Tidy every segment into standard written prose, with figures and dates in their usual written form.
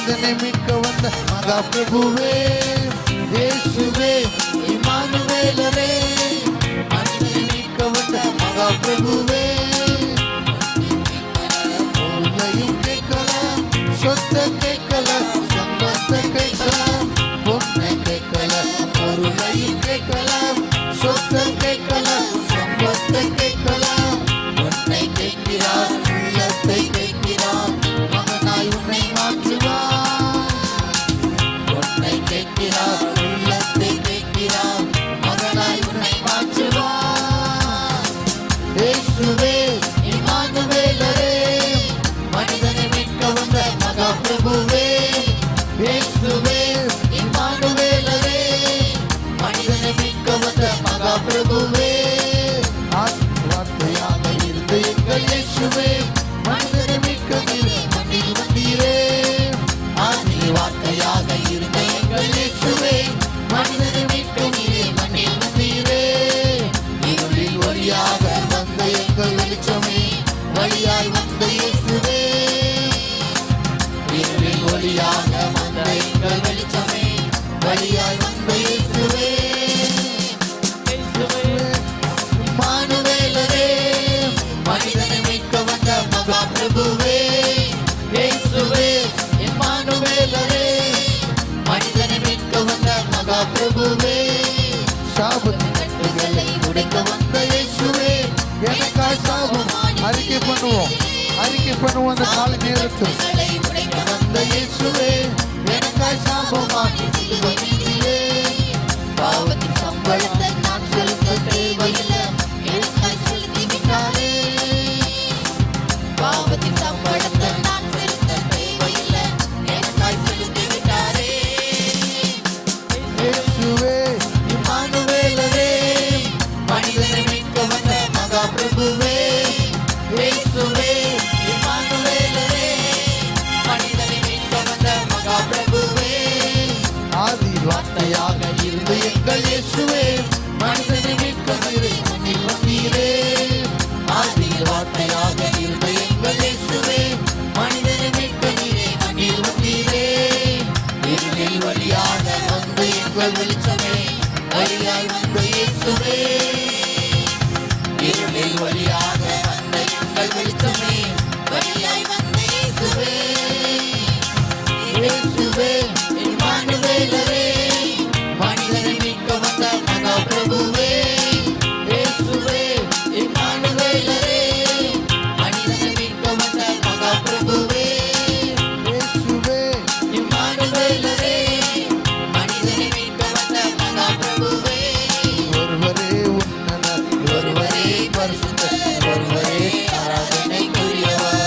மனிதனை மீட்க வந்த மகா பிரபுவே இயேசுவே இம்மானுவேலரே, மனிதனை மீட்க வந்த மகா பிரபுவே. பொருளையும் கேட்கலாம், சொத்தை கேட்கலாம், சம்பத்தை கேட்கலாம், பொண்ணை கேட்கலாம், பொருளையும் கேட்கலாம், சொத்தை கேட்கலாம், சம்பத்தை கேட்கலாம். பொண்ணை கேட்கிறார், உள்ளத்தை கேட்கிறார், மகனாய் உன்னை மாற்றுவார். பொண்ணை கேட்கிறார், உள்ளத்தை கேட்கிறார், மகனாய் உன்னை மாற்றுவார். இயேசுவே இம்மானுவேலரே, மனிதனை மீட்க வந்த மகா பிரபுவே. இயேசுவே இம்மானுவேலரே, மனிதனை மீட்க வந்த மகா பிரபுவே. வார்த்தையாக இருந்த எங்கள் இயேசுவே, மனிதனை மீட்க மண்ணில் வந்தீரே. ஆதி வார்த்தையாக இருந்த எங்கள் இயேசுவே, மனிதனை மீட்க மண்ணில் வந்தீரே. இருளில் ஒளியாக வந்த எங்கள் வெளிச்சமே, வழியாய் வந்த இயேசுவே. இருளில் ஒளியாக வந்த எங்கள் வெளிச்சமே, வழியாய் வந்த இயேசுவே. இம்மானுவேலரே, மனிதனை மீட்க வந்த மகா பிரபுவே. இயேசுவே இம்மானுவேலரே, மனிதனை மீட்க வந்த மகா பிரபுவே. சாபத்தின் கட்டுகளை உடைக்க வந்த இயேசுவே, எனக்காய் சாபம் அறிக்கை பண்ணுவோம் அந்த கால நேரத்தில். வந்த இயேசுவே, எனக்காய் சாபமாகி சிலுவை மீதிலே. பாவத்தின் சம்பளத்தை நான் செலுத்த தேவையில்லை, எனக்காய் செலுத்தி விட்டாரே. பாவத்தின் சம்பளத்தை நான் செலுத்த தேவையில்லை, எனக்காய் செலுத்தி விட்டாரே. இயேசுவே இம்மானுவேலரே, மனிதனை மீட்க வந்த மகா பிரபுவே. இயேசுவே இம்மானுவேலரே, மனிதனை மீட்க வந்த மகா பிரபுவே. ஆதி வார்த்தையாக இருந்த எங்கள் இயேசுவே, மனிதனை மீட்க மண்ணில் வந்தீரே. ஆதி வார்த்தையாக இருந்த எங்கள் இயேசுவே, மனிதனை மீட்க மண்ணில் வந்தீரே. இருளில் வழியாக வந்த எங்கள் வெளிச்சமே, வழியாய் வந்த இயேசுவே. இருளில் வழியாக வந்த எங்கள் வெளிச்சமே, வழியாய் வந்த இயேசுவே. இயேசுவே இம்மானுவேலரே, மனிதனை மீட்க வந்த மகா பிரபுவே. இயேசுவே இம்மானுவேலரே, மனிதனை மீட்க வந்த மகா பிரபுவே. இயேசுவே இம்மானுவேலரே, மனிதனை மீட்க வந்த மகா பிரபுவே. ஒருவரே உன்னதர், ஒருவரே பரிசுத்தர், ஒருவரே ஆராதனைக்குரியவர்.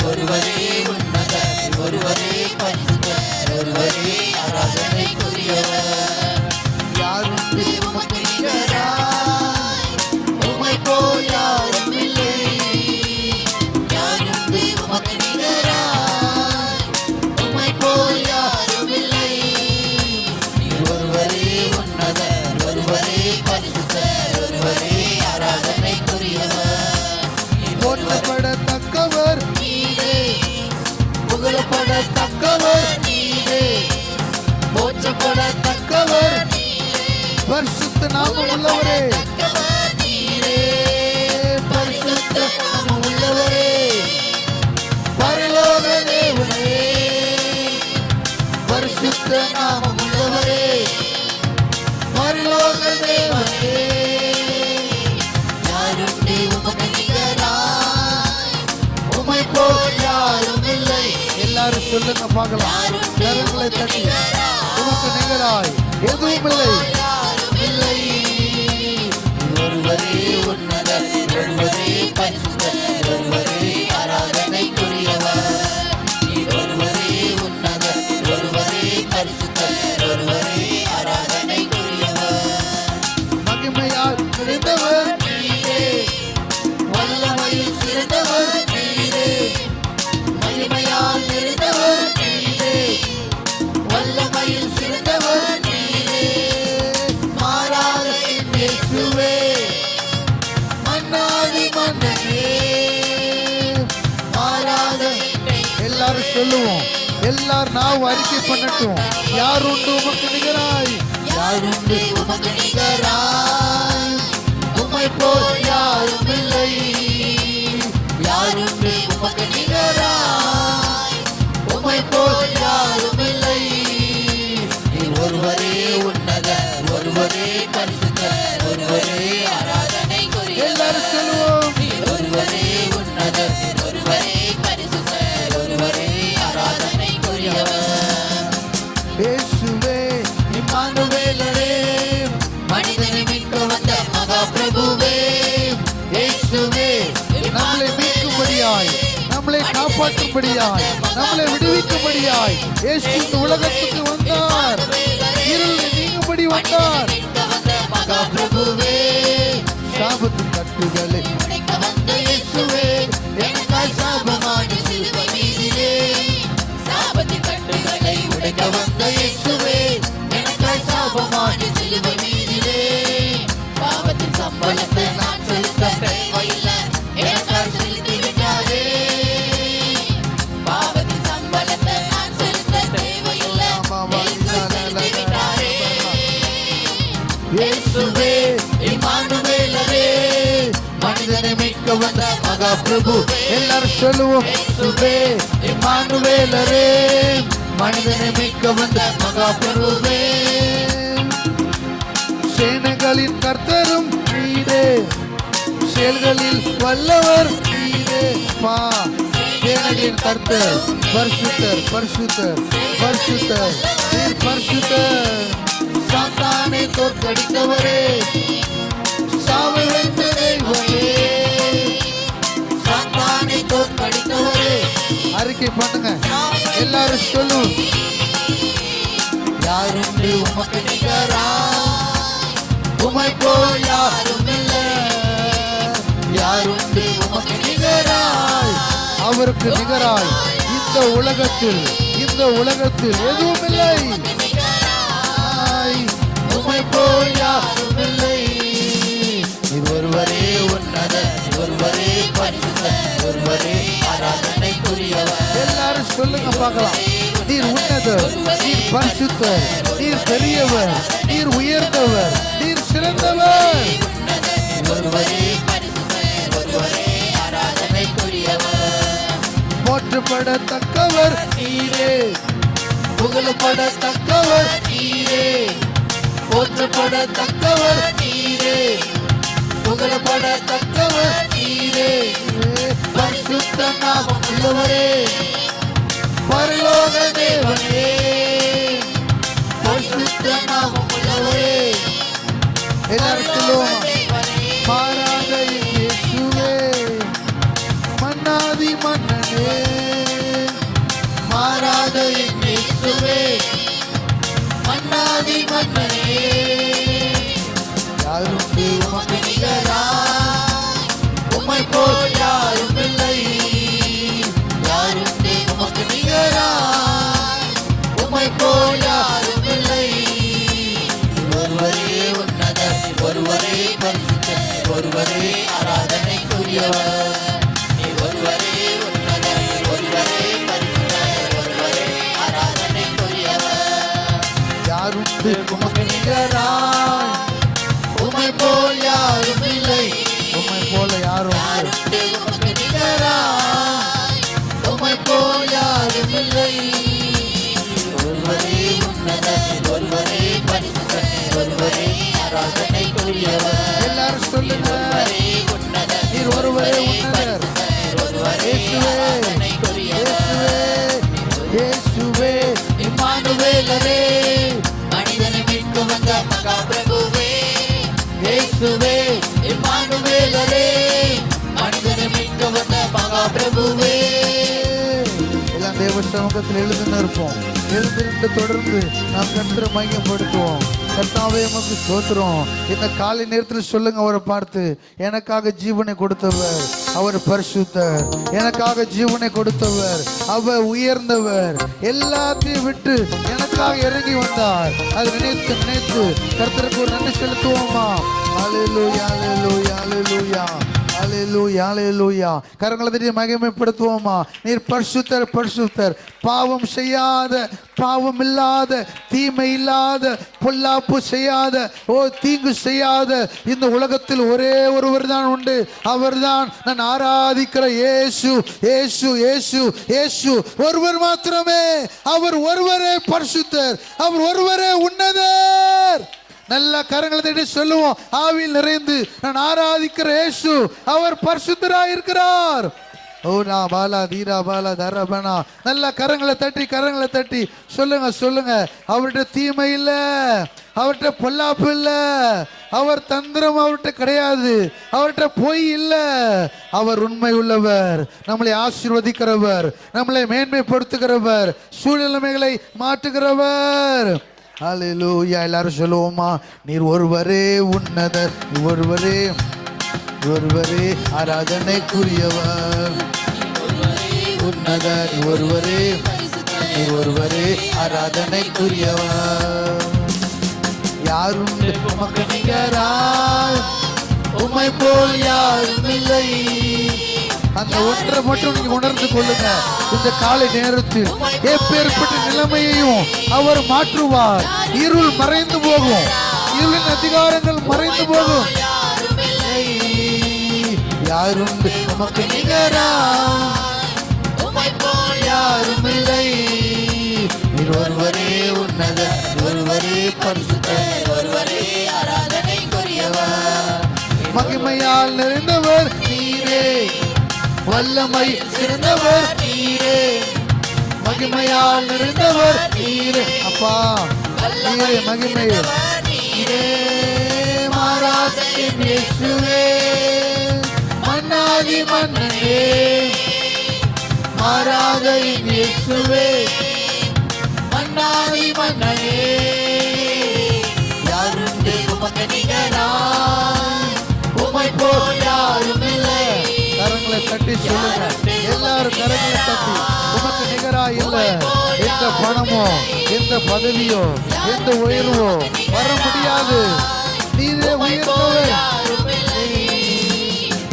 ஒருவரே உன்னதர், ஒருவரே பரிசுத்தர், ஒருவரே ஆராதனைக்குரியவர். யாரும் உமக்கு நிகராய், உம்மை போல் யாரும் இல்லை. யாரும் உமக்கு நிகராய், உம்மை போல் யாரும் இல்லை. நீர் ஒருவரே உன்னதர், ஒருவரே பரிசுத்தர், ஒருவரே ஆராதனைக்குரியவர். போற்றப்படத்தக்கவர் நீரே, புகழப்படத்தக்கவர் நீரே, போற்றப்படத்தக்கவர் நீரே, பரிசுத்த நாமம் உள்ளவரே. நீரே பரிசுத்த நாமம் உள்ளவரே, பரலோக தேவனே, பரிசுத்த நாமம் உள்ளவரே, பரலோக தேவனே. யாரும் உமக்கு நிகராய், உம்மை போல் யாரும் இல்லை. எல்லாரும் சொல்லுங்க பார்க்கலாம், கரங்களை தட்டி. உமக்கு நிகராய் எதுவும் இல்லை, இல்லை. ஒருவரே உன்னதர், ஒருவரே பரிசுத்தர், ஒருவரே ஆராதனைக்குரியவர். ஒருவரே உன்னதர், ஒருவரே பரிசுத்தர், ஒருவரே ஆராதனைக்குரியவர். மகிமையால் நிறைந்தவர் நீரே, வல்லமையில் சிறந்தவர் நீரே. மகிமையால் நிறைந்தவர் நீரே, வல்லமையில் சிறந்தவர் நீரே. மாறாத இயேசுவே, மன்னாதி மன்னனே, மாறாத. எல்லாரும் சொல்லுவோம், எல்லாரும் நாம் அறிக்கை பண்ணட்டும். யார் உண்டு உமக்கு நிகராய்? யார் உண்டு உமக்கு நிகராய்? உம்மை போல் யாரும் இல்லை. யார் உண்டு உமக்கு நிகராய்? உம்மை போல் யாரும் இல்லை. நீர் ஒருவரே உன்னதர், ஒருவரே பரிசுத்தர், ஒருவரே ஆராதனைக்குரியவர். எல்லாரும் சொல்லுவோம். நீர் ஒருவரே உன்னதர், ஒருவரே பரிசுத்தர், ஒருவரே ஆராதனைக்குரியவர். இயேசுவே இம்மானுவேலரே, மனிதனை மீட்க வந்த மகா பிரபுவே. இயேசுவே நம்மளை மீட்கும்படியாய், நம்மளை காப்பாற்றும்படியாய், நம்மளை விடுவிக்கும்படியாய் இயேசு இந்த உலகத்துக்கு வந்தார். இருள் நீங்கும்படி வந்தார். மகா பிரபுவே, சாபத்தின் கட்டுகளை உடைக்க வந்த இயேசுவே, எனக்காய் சாபமான சிலுவை மீதிலே. சாபத்தின் கட்டுகளை உடைக்க வந்த இயேசுவே, எனக்காய் சாபமான சிலுவை மீதிலே. பாவத்தின் சம்பளத்தை நான் செலுத்த தேவையில்லை, எனக்காய் செலுத்தி விட்டாரே. பாவத்தின் சம்பளத்தை நான் செலுத்த தேவையில்லை, இயேசு செலுத்தி விட்டாரே. இயேசுவே இம்மானுவேலரே, மனிதனை மீட்க வந்த மகா பிரபு. எல்லாரும் சொல்லுவோம். இயேசுவே இம்மானுவேலரே, மனிதனை மீட்க வந்த மகா பிரபுவே. சேனைகளின் கர்த்தரும் நீரே, செயல்களில் வல்லவர் நீரே. பா சேனைகளின் கர்த்தர் பரிசுத்தர், பரிசுத்தர், பரிசுத்தர், நீர் பரிசுத்தர். சாத்தானை தோற்கடித்தவரே, சாவை வைத்த தெய்வமே. சாத்தானை தோற்கடித்தவரே, அறிக்கை பண்ணுங்க. எல்லாரும் சொல்லுவோம். யாருண்டு உமக்கு நிகராய்? உம்மை போல் யாரும் இல்லை. யாருண்டு உமக்கு நிகராய்? அவருக்கு நிகராய் இந்த உலகத்தில், இந்த உலகத்தில் எதுவும் இல்லை. உம்மை போல் யாரும் இல்லை. நீர் ஒருவரே உன்னதர், ஒருவரே பரிசுத்தர், ஒருவரே ஆராதனைக்குரியவர். எல்லாரும் சொல்லுங்க பார்க்கலாம். நீர் உன்னதர், நீர் பரிசுத்தர், நீர் பெரியவர், நீர் உயர்ந்தவர், நீர் சிறந்தவர். ஒருவரே பரிசுத்தர், ஒருவரே ஆராதனைக்குரியவர். போற்றப்படத்தக்கவர் நீரே, புகழப்படத்தக்கவர் நீரே. போற்றப்படத்தக்கவர் நீரே, புகழப்படத்தக்கவர் நீரே. பரிசுத்த நாமம் உள்ளவரே, பரலோக தேவனே. பரிசுத்த நாமம் உள்ளவரே, எல்லாரும் சொல்லுவோம். மாறாத இயேசுவே, மன்னாதி மன்னனே, மாறாத இயேசுவே, மன்னாதி மன்னனே. யாருண்டு உமக்கு நிகராய்? உம்மை போல் யாரும் இல்லை. யாருண்டு உமக்கு நிகராய்? உம்மை போல் யாரும் இல்லை. ஒருவரே உன்னதர், ஒருவரே பரிசுத்தர், ஒருவரே ஆராதனைக்குரியவர். நீர் ஒருவரே உன்னதர், ஒருவரே பரிசுத்தர், ஒருவரே ஆராதனைக்குரியவர். யாருண்டு உமக்கு நிகராய்? உம்மை போல் யாரும் இல்லை. உம்மை போல யாரும் இல்லை. யாருண்டு உமக்கு நிகராய்? உம்மை போல் யாரும் இல்லை. ஒருவரே உன்னதர், ஒருவரே பரிசுத்தர், ஒருவரே ஆராதனைக்குரியவர். எல்லாரும் சொல்லுங்க. ஒருவரே உன்னதர், நீர் ஒருவரே உன்னதர். ஒருவரே இயேசுவே, ஆராதனைக்குரியவர். இயேசுவே, இம்மானுவேலரே, மனிதனை மீட்க வந்த மகா பிரபுவே. இயேசுவே இம்மானுவேலரே, மனிதனை மீட்க வந்த மகா பிரபுவே. எல்லாம் தேவ சமூகத்தில் எழுந்து இருப்போம். எழுந்திருந்து தொடர்ந்து நாம் கர்த்தரை மையப்படுத்துவோம். கர்த்தாவே உமக்கு ஸ்தோத்திரம். இந்த காலை நேரத்தில் சொல்லுங்க அவரை பார்த்து, எனக்காக ஜீவனை கொடுத்தவர் அவர் பரிசுத்தர், எனக்காக ஜீவனை கொடுத்தவர் அவர் உயர்ந்தவர், எல்லாத்தையும் விட்டு எனக்காக இறங்கி வந்தார். அது நினைத்து நினைத்து கர்த்தருக்கு ஒரு நன்றி செலுத்துவோமா? அல்லேலூயா, அல்லேலூயா, அல்லேலூயா, ஹalleluya ஹalleluya. கரங்களை தட்டி மகிமைப்படுத்துவோமா. நீர் பரிசுத்தர் பரிசுத்தர். பாவம் செய்யாத, பாவம் இல்லாத, தீமை இல்லாத, பொல்லாப்பு செய்யாத, தீங்கு செய்யாத இந்த உலகத்தில் ஒரே ஒருவர் தான் உண்டு. அவர்தான் நான் ஆராதிக்கிற இயேசு இயேசு இயேசு இயேசு ஒருவர் மாத்திரமே. அவர் ஒருவரே பரிசுத்தர், அவர் ஒருவரே உன்னதர். நல்ல கரங்களை தட்டி சொல்லுவோம். ஆவியில் நிறைந்து நான் ஆராதிக்கிற இயேசு அவர் பரிசுத்தராய் இருக்கிறார். ஓ பாலா தீரா பாலா தரபனா. நல்ல கரங்களை தட்டி சொல்லுங்க சொல்லுங்க. அவர்கிட்ட தீமை இல்லை, அவர்கிட்ட பொல்லாப்பு இல்லை, அவர் தந்திரம் அவர்கிட்ட கிடையாது, அவர்கிட்ட பொய் இல்லை. அவர் உண்மை உள்ளவர், நம்மளை ஆசீர்வதிக்கிறவர், நம்மளை மேன்மைப்படுத்துகிறவர், சூழ்நிலைமைகளை மாற்றுகிறவர். ஹalleluya. எல்லாரும் சொல்லுவோமா. நீர் ஒருவரே உன்னதர், ஒருவரே ஒருவரே ஆராதனைக்குரியவர். உன்னதர் ஒருவரே, ஒருவரே ஆராதனைக்குரியவர். யாரும் உமக்கு நிகராய், உம்மை போல் யாரும் இல்லை. அந்த ஒன்றை மட்டும் நீங்க உணர்ந்து கொள்ளுங்க. இந்த காலை நேரத்தில் எப்பேற்பட்ட நிலைமையையும் அவர் மாற்றுவார். இருள் மறைந்து போகும், இருளின் அதிகாரங்கள் மறைந்து போகும். யாரும் உமக்கு நிகராய், உம்மை போல் யாரும் இல்லை. ஒருவரே உன்னதர், ஒருவரே பரிசுத்தர், ஒருவரே ஆராதனைக்குரியவர். மகிமையால் நிறைந்தவர் நீரே, வல்லமை சிறந்தவர் நீரே. மகிமையால் நிறைந்தவர் நீரே. அப்பா நீரே மகிமை நீரே. மாறாத இயேசுவே, மன்னாதி மன்னனே. மாறாத இயேசுவே, மன்னாதி மன்னனே. யாருண்டு உமக்கு நிகராய், உம்மை போல் யாரும் இல்லை. கரங்களை தட்டி சொல்லுங்க. எல்லாரும் கரங்களை தட்டி. உமக்கு நிகராய் இல்லை. எந்த பணமோ, எந்த பதவியோ, எந்த உயர்வோ வர முடியாது. நீரே உயர்ந்தவர்.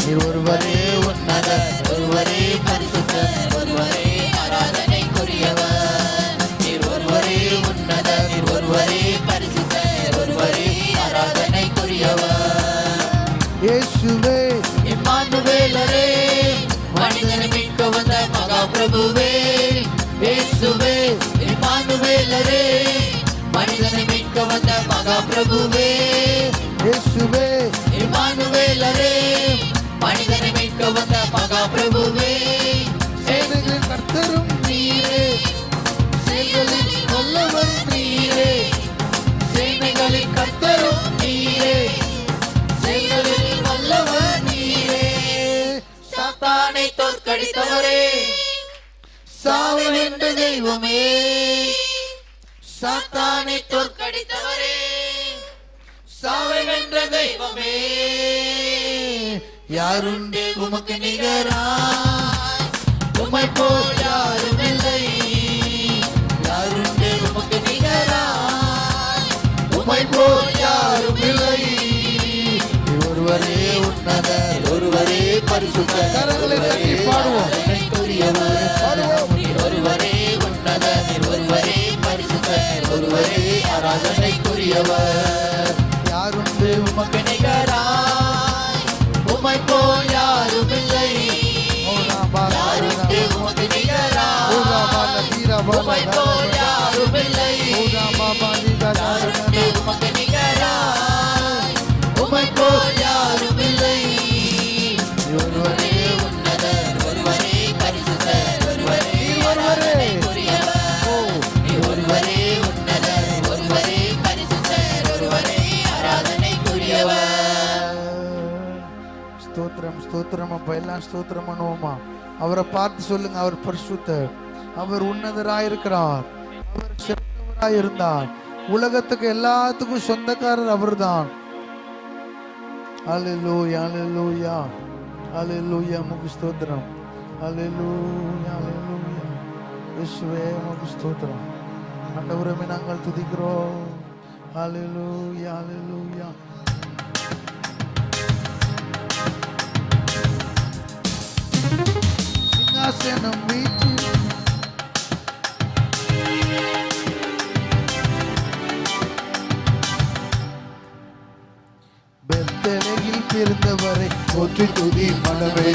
நீர் ஒருவரே உன்னதர், ஒருவரே பரிசுத்தர், ஒருவரே ஆராதனைக்குரியவர். நீர் ஒருவரே உன்னதர், நீர் ஒருவரே பரிசுத்தர், ஒருவரே ஆராதனைக்குரியவர். இயேசுவே இம்மானுவேலரே, மனிதனை மீட்க வந்த மகா பிரபுவே. இயேசுவே இம்மானுவேலரே, மனிதனை மீட்க வந்த மகா பிரபுவே. இயேசுவே இம்மானுவேலரே, மனிதனை மீட்க வந்த மகா பிரபுவே. சேனைகளின் கர்த்தரும் நீரே, சேனைகளின் வல்லவர் நீரே. சேனைகளின் கர்த்தரும் நீரே, சேனைகளின் வல்லவர் நீரே. சாத்தானை தோற்கடித்தவரே, சாவை வென்ற தெய்வமே. சாத்தானை தோற்கடித்தவரே, சாவை வென்ற தெய்வமே. யாருண்டு உமக்கு நிகராய், உம்மை போல் யாரும் இல்லை. யாருண்டு உமக்கு நிகராய், உம்மை போல் யாரும் இல்லை. ஒருவரே உன்னதர், ஒருவரே பரிசுத்தர், கரங்களை தட்டி பாடுவோம். ஒருவரே உன்னதர், ஒருவரே பரிசுத்தர், ஒருவரே ஆராதனைக்குரியவர். யாருண்டு உமக்கு நிகராய், உம்மை போல் யாரும் இல்லை. யாருண்டு உமக்கு நிகராய், உம்மை போல் யாரும் இல்லை. யாருண்டு உமக்கு நிகராய், உம்மை போல் யாரும் இல்லை. ஒருவரே உன்னதர், ஒருவரே பரிசுத்தர், ஒருவரே ஆராதனைக்குரியவர். ஒருவரே உன்னதர், ஒருவரே பரிசுத்தர், ஒருவரே ஆராதனைக்குரியவர். ஸ்தோத்திரம் ஸ்தோத்திரம். அப்ப எல்லாம் ஸ்தோத்திரம் பண்ணுவோமா. அவரை பார்த்து சொல்லுங்க. அவர் பரிசுத்தர், அவர் உன்னதராயிருக்கிறார், அவர் சிறந்தவராயிருந்தார். உலகத்துக்கு எல்லாத்துக்கும் சொந்தக்காரர் அவர்தான். ஹல்லேலூயா ஹல்லேலூயா ஹல்லேலூயா. உமக்கு ஸ்தோத்திரம். ஹல்லேலூயா ஹல்லேலூயா. இயேசுவே உமக்கு ஸ்தோத்திரம். ஆண்டவரே நாங்கள் துதிக்கிறோம். ஹல்லேலூயா ஹல்லேலூயா. சிங்காசனம் வீட்டில் பெத்தலையில் பிறந்தவரை போற்றி துதி மனமே,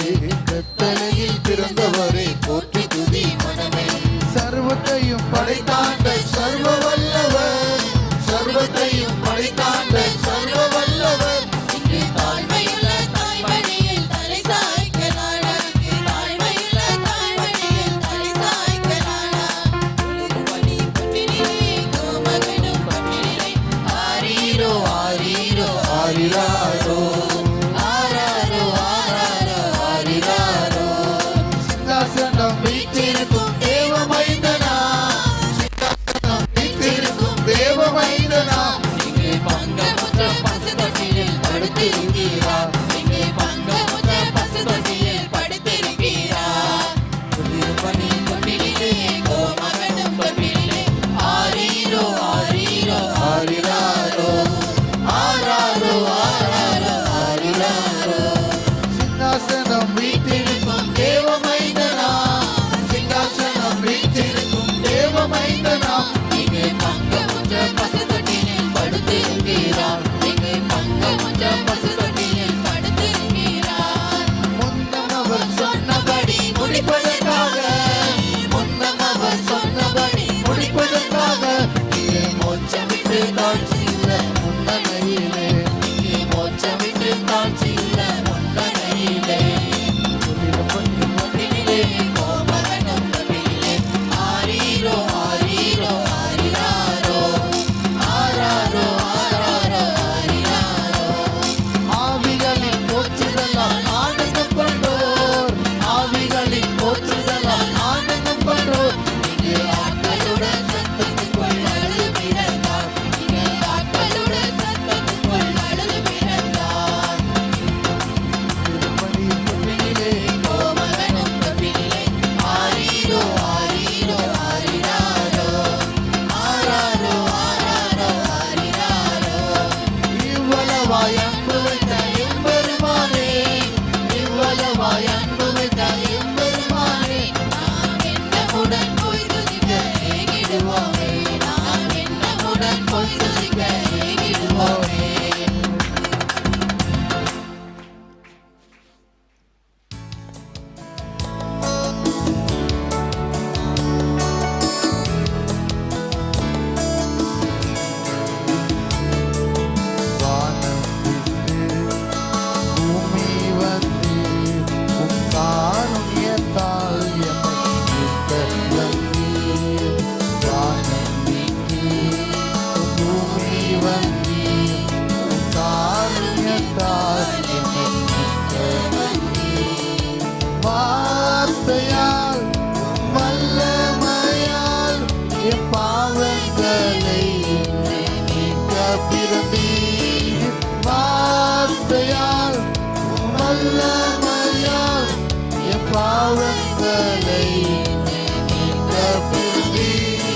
கட்டளையில் பிறந்தவரே போற்றி துதி மனமே. சர்வத்தையும் படைத்தாண்ட சர்வ வல்லவர், சர்வத்தையும் படைத்தாண்ட சர்வ வல்லவர். இங்கு தாழ்மையுள்ள தாய்மடியில் தலை சாய்க்கலானா, தாழ்மையுள்ள தாய்மடியில் தலை சாய்க்கலானா. உலகுபடி பட்டினிலே கோமகனும் பட்டினிலே ஆரீரோ ஆரீரோ ஆரிராரோ ஆராரோ ஆராரோ ஆரிராரோ. சிங்காசனம் வீற்றிருக்கும் தேவமைந்தனா, சிங்காசனம் வீற்றிருக்கும் தேவமைந்தனா. இங்கு பங்கமுற்ற பசுதொட்டிலில் படுத்திருக்கிறார், இங்கு பங்கமுற்ற பசுதொட்டிலில் படுத்திருக்கிறார். உலகுபடி பட்டினிலே கோமகனும் பட்டினிலே ஆரீரோ ஆரீரோ ஆரிராரோ ஆராரோ ஆராரோ ஆரிராரோ. சிங்காசனம் வீற்றிருக்கும் தேவமைந்தனா, சிங்காசனம் வீற்றிருக்கும் தேவமைந்தனா. இங்கு பங்கமுற்ற பசுதொட்டிலில் படுத்திருக்கிறார், இங்கு பங்கமுற்ற பசுதொட்டிலில் படுத்திருக்கிறார். முன்னம் அவர் சொன்னபடி முடிப்பதற்காக, முன்னம் அவர் சொன்னபடி முடிப்பதற்காக. இங்கே மோட்சமிட்டு தாழ்ச்சியுள்ள முன்னணையிலே, இங்கே மோட்சமிட்டு தாழ்ச்சியுள்ள முன்னணையிலே. ஒன்றினிலே கோமகனும் தொட்டிலே ஆரீரோ ஆரீரோ ஆரிராரோ ஆராரோ ஆராரோ ஆரிராரோ. ஆவிகளின் போற்றுதலால் ஆனந்தம் கொண்டோர், ஆவிகளின் போற்றுதலால் ஆனந்தம் கொண்டோர். இங்கே ஆக்களுடன் சத்தத்துக்குள் அழுது பிறந்தார், இங்கு ஆக்களுடன் சத்தத்துக்குள் அழுது பிறந்தார். ஒன்றினிலே கோமகனும் தொட்டிலே ஆரீரோ ஆரீரோ ஆரிராரோ ஆராரோ ஆராரோ ஆரிராரோ. இவ்வளவாய் அன்பு வைத்த எம்பெருமானே, இவ்வளவாய் அன்பு வைத்த எம்பெருமானே. நாம் என்னமுடன் போய் துதிக்க ஏகிடுவோமே, நாம் என்னமுடன் போய் துதிக்க ஏகிடுவோமே. வானம் விட்டு பூமி வந்து உம் காருண்யத்தால் என்னை மீட்டெழுந்தீர். வானம் விட்டு பூமி வந்து உம் காருண்யத்தால் என்னை மீட்டெழுந்தீர். வார்த்தையால் வல்லமையால் என் பாவங்களை நீக்க பிறந்தீர். வார்த்தையால் வல்லமையால் என் பாவங்களை நீக்க பிறந்தீர்.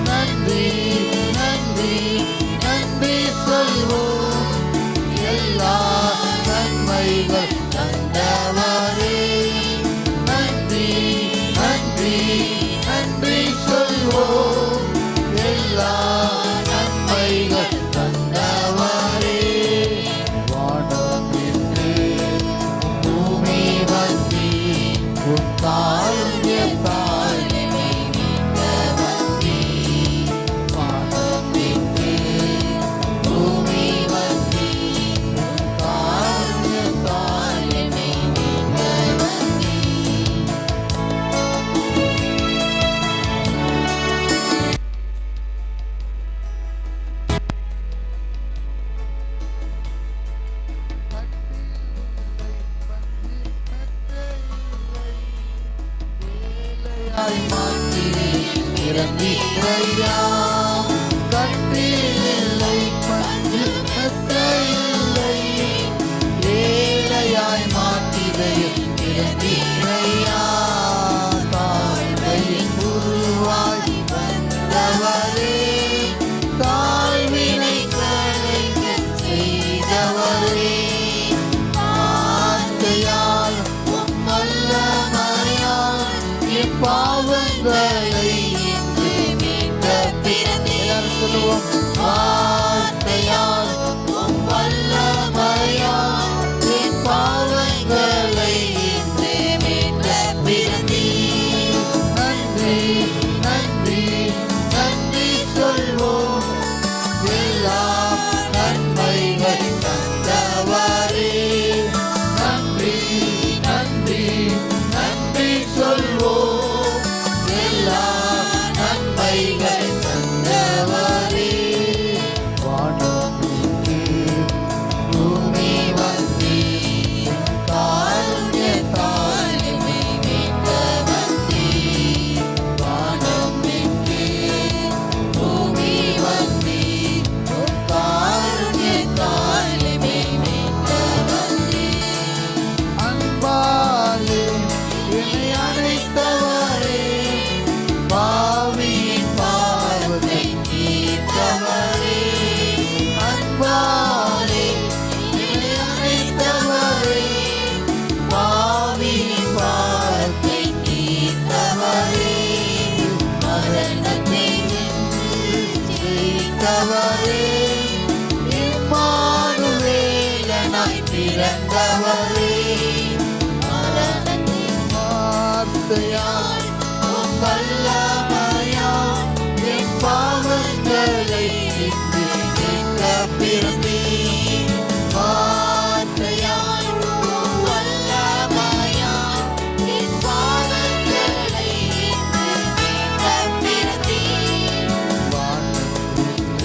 நன்றி நன்றி நன்றி சொல்வோம், எல்லா நன்மைகள் தந்தவரே. நன்றி நன்றி நன்றி சொல்வோம், எல்லா நன்மைகள் தந்தவரே. வானம் விட்டு பூமி வந்து உம் காருண்யத்தால் என்னை மீட்க வந்தீர். வானம் விட்டு பூமி வந்து உம் காருண்யத்தால் என்னை மீட்க வந்தீர். ஏழையாய் மாற்றினே நிரம்பிறையா. கட்டில் இல்லை பஞ்சு மெத்தையில்லை, ஏழையாய் மாற்றினே நிரம்பிறையா. தாழ்மையின் உருவாய் வந்தவரே, தாழ்வினை களைக்க செய்தவரே. வார்த்தையால் உம் வல்லமையால் பிறந்தீர். எல்லாரும் சொல்லுவோம். வார்த்தையால் உம் வல்லமையால் என் பாவங்களை இன்று மீட்க பிறந்தீர். நன்றி நன்றி நன்றி சொல்வோம். எல்லா நன்மைகள் தந்தவரே. நன்றி நன்றி நன்றி சொல்வோம். எல்லா நன்மைகள் தந்தவரே. வானம் விட்டு பூமி வந்தீர். காருண்யத்தால் எம்மை மீட்க வந்தீர். வானம் விட்டு பூமி வந்தீர். காருண்யத்தால் எம்மை மீட்க வந்தீர். அன்பாலே என்னை அழைத்தவரே. பாவியின் பாவத்தை தீர்த்தவரே. அன்பாலே என்னை அழைத்தவரே. பாவியின் பாவத்தை தீர்த்தவரே. மரணத்தை வென்று ஜெயித்தவரே. இம்மானுவேலனாய் பிறந்தவரே. மரணத்தின் வார்த்தையால் உம் வல்லமையால் என் பாவங்களை இன்று நீக்க பிறந்தீர். வார்த்தையால் உம் வல்லமையால் என் பாவங்களை இன்று மீட்க பிறந்தீர். வானத்திற்கு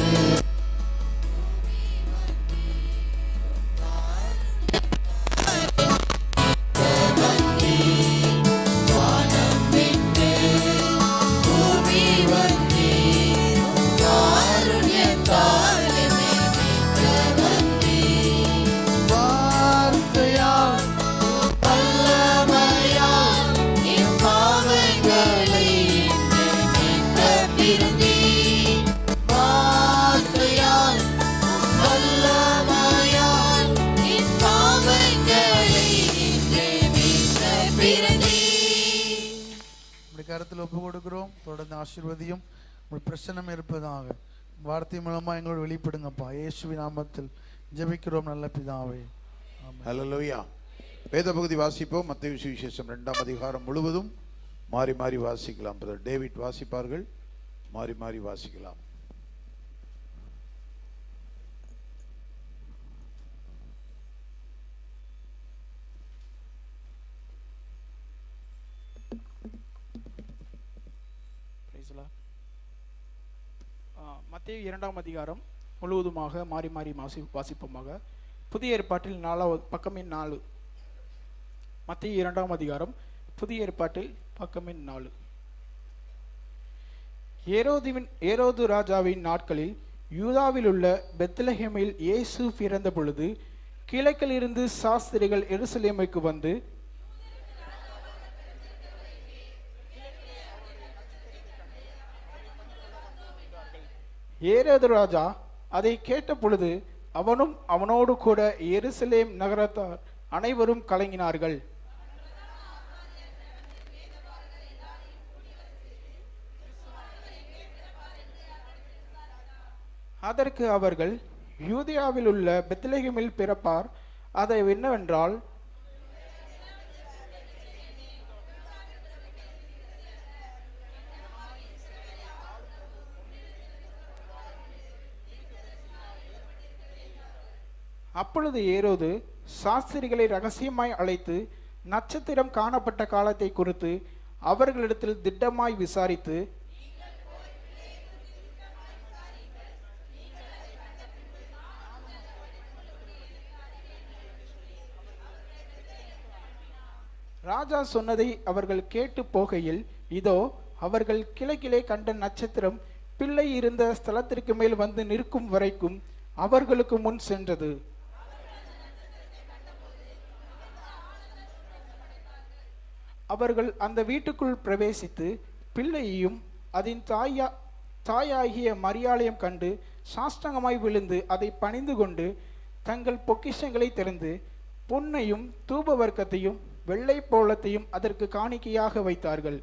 வானம் விட்டு பூமி வந்தீர். காருண்யத்தால் எம்மை மீட்க வந்தீர். வார்த்தையால் உம் வல்லமையால் என் பாவங்களை இன்று மீட்க பிறந்தீர். வார்த்தையால் உம் வல்லமையால் என் பாவங்களை இன்று மீட்க பிறந்தீர். இப்படி கருத்தில் ஒப்பு கொடுக்கிறோம். தொடர்ந்து ஆசீர்வதியும். உங்கள் பிரசன்னம் இருப்பதாக வார்த்தை மூலமா எங்களோட வெளிப்படுங்கப்பா. இயேசுவின் நாமத்தில் ஜெபிக்கிறோம் நல்ல பிதாவே. ஹல்லேலூயா. வேத பகுதி வாசிப்போம். மத்தேயு சுவிசேஷம் 2ஆம் அதிகாரம் முழுவதும் மாறி மாறி வாசிக்கலாம். பிரதர் டேவிட் வாசிப்பார்கள். மாறி மாறி வாசிக்கலாம். மத்தேயு 2ஆம் அதிகாரம் முழுவதுமாக மாறி மாறி வாசிப்போமாக. புதிய ஏற்பாட்டில் 4வது பக்கம் எண் 4. மத்தேயு 2ஆம் அதிகாரம் புதிய ஏற்பாட்டில் பக்கம் எண் 4. ஏரோது ராஜாவின் நாட்களில் யூதாவில் உள்ள பெத்லஹேமில் இயேசு பிறந்த பொழுது கிழக்கிலிருந்து சாஸ்திரிகள் எருசலேமுக்கு வந்து ஏரோது ராஜா அதை கேட்ட பொழுது அவனும் அவனோடு கூட எருசலேம் நகரத்தார் அனைவரும் கலங்கினார்கள். அதற்கு அவர்கள், யூதேயாவில் உள்ள பெத்லெகேமில் பிறப்பார். அதை என்னவென்றால் அப்பொழுது ஏரோது சாஸ்திரிகளை ரகசியமாய் அழைத்து நட்சத்திரம் காணப்பட்ட காலத்தை குறித்து அவர்களிடத்தில் திட்டமாய் விசாரித்து, ராஜா சொன்னதை அவர்கள் கேட்டு போகையில், இதோ அவர்கள் கிழக்கிலே கண்ட நட்சத்திரம் பிள்ளை இருந்த ஸ்தலத்திற்கு மேல் வந்து நிற்கும் வரைக்கும் அவர்களுக்கு முன் சென்றது. அவர்கள் அந்த வீட்டுக்குள் பிரவேசித்து பிள்ளையையும் அதன் தாயாகிய மரியாளையும் கண்டு சாஷ்டாங்கமாய் விழுந்து அதை பணிந்து கொண்டு தங்கள் பொக்கிஷங்களை திறந்து பொன்னையும் தூப வர்க்கத்தையும் வெள்ளை போலத்தையும் அதற்கு காணிக்கையாக வைத்தார்கள்.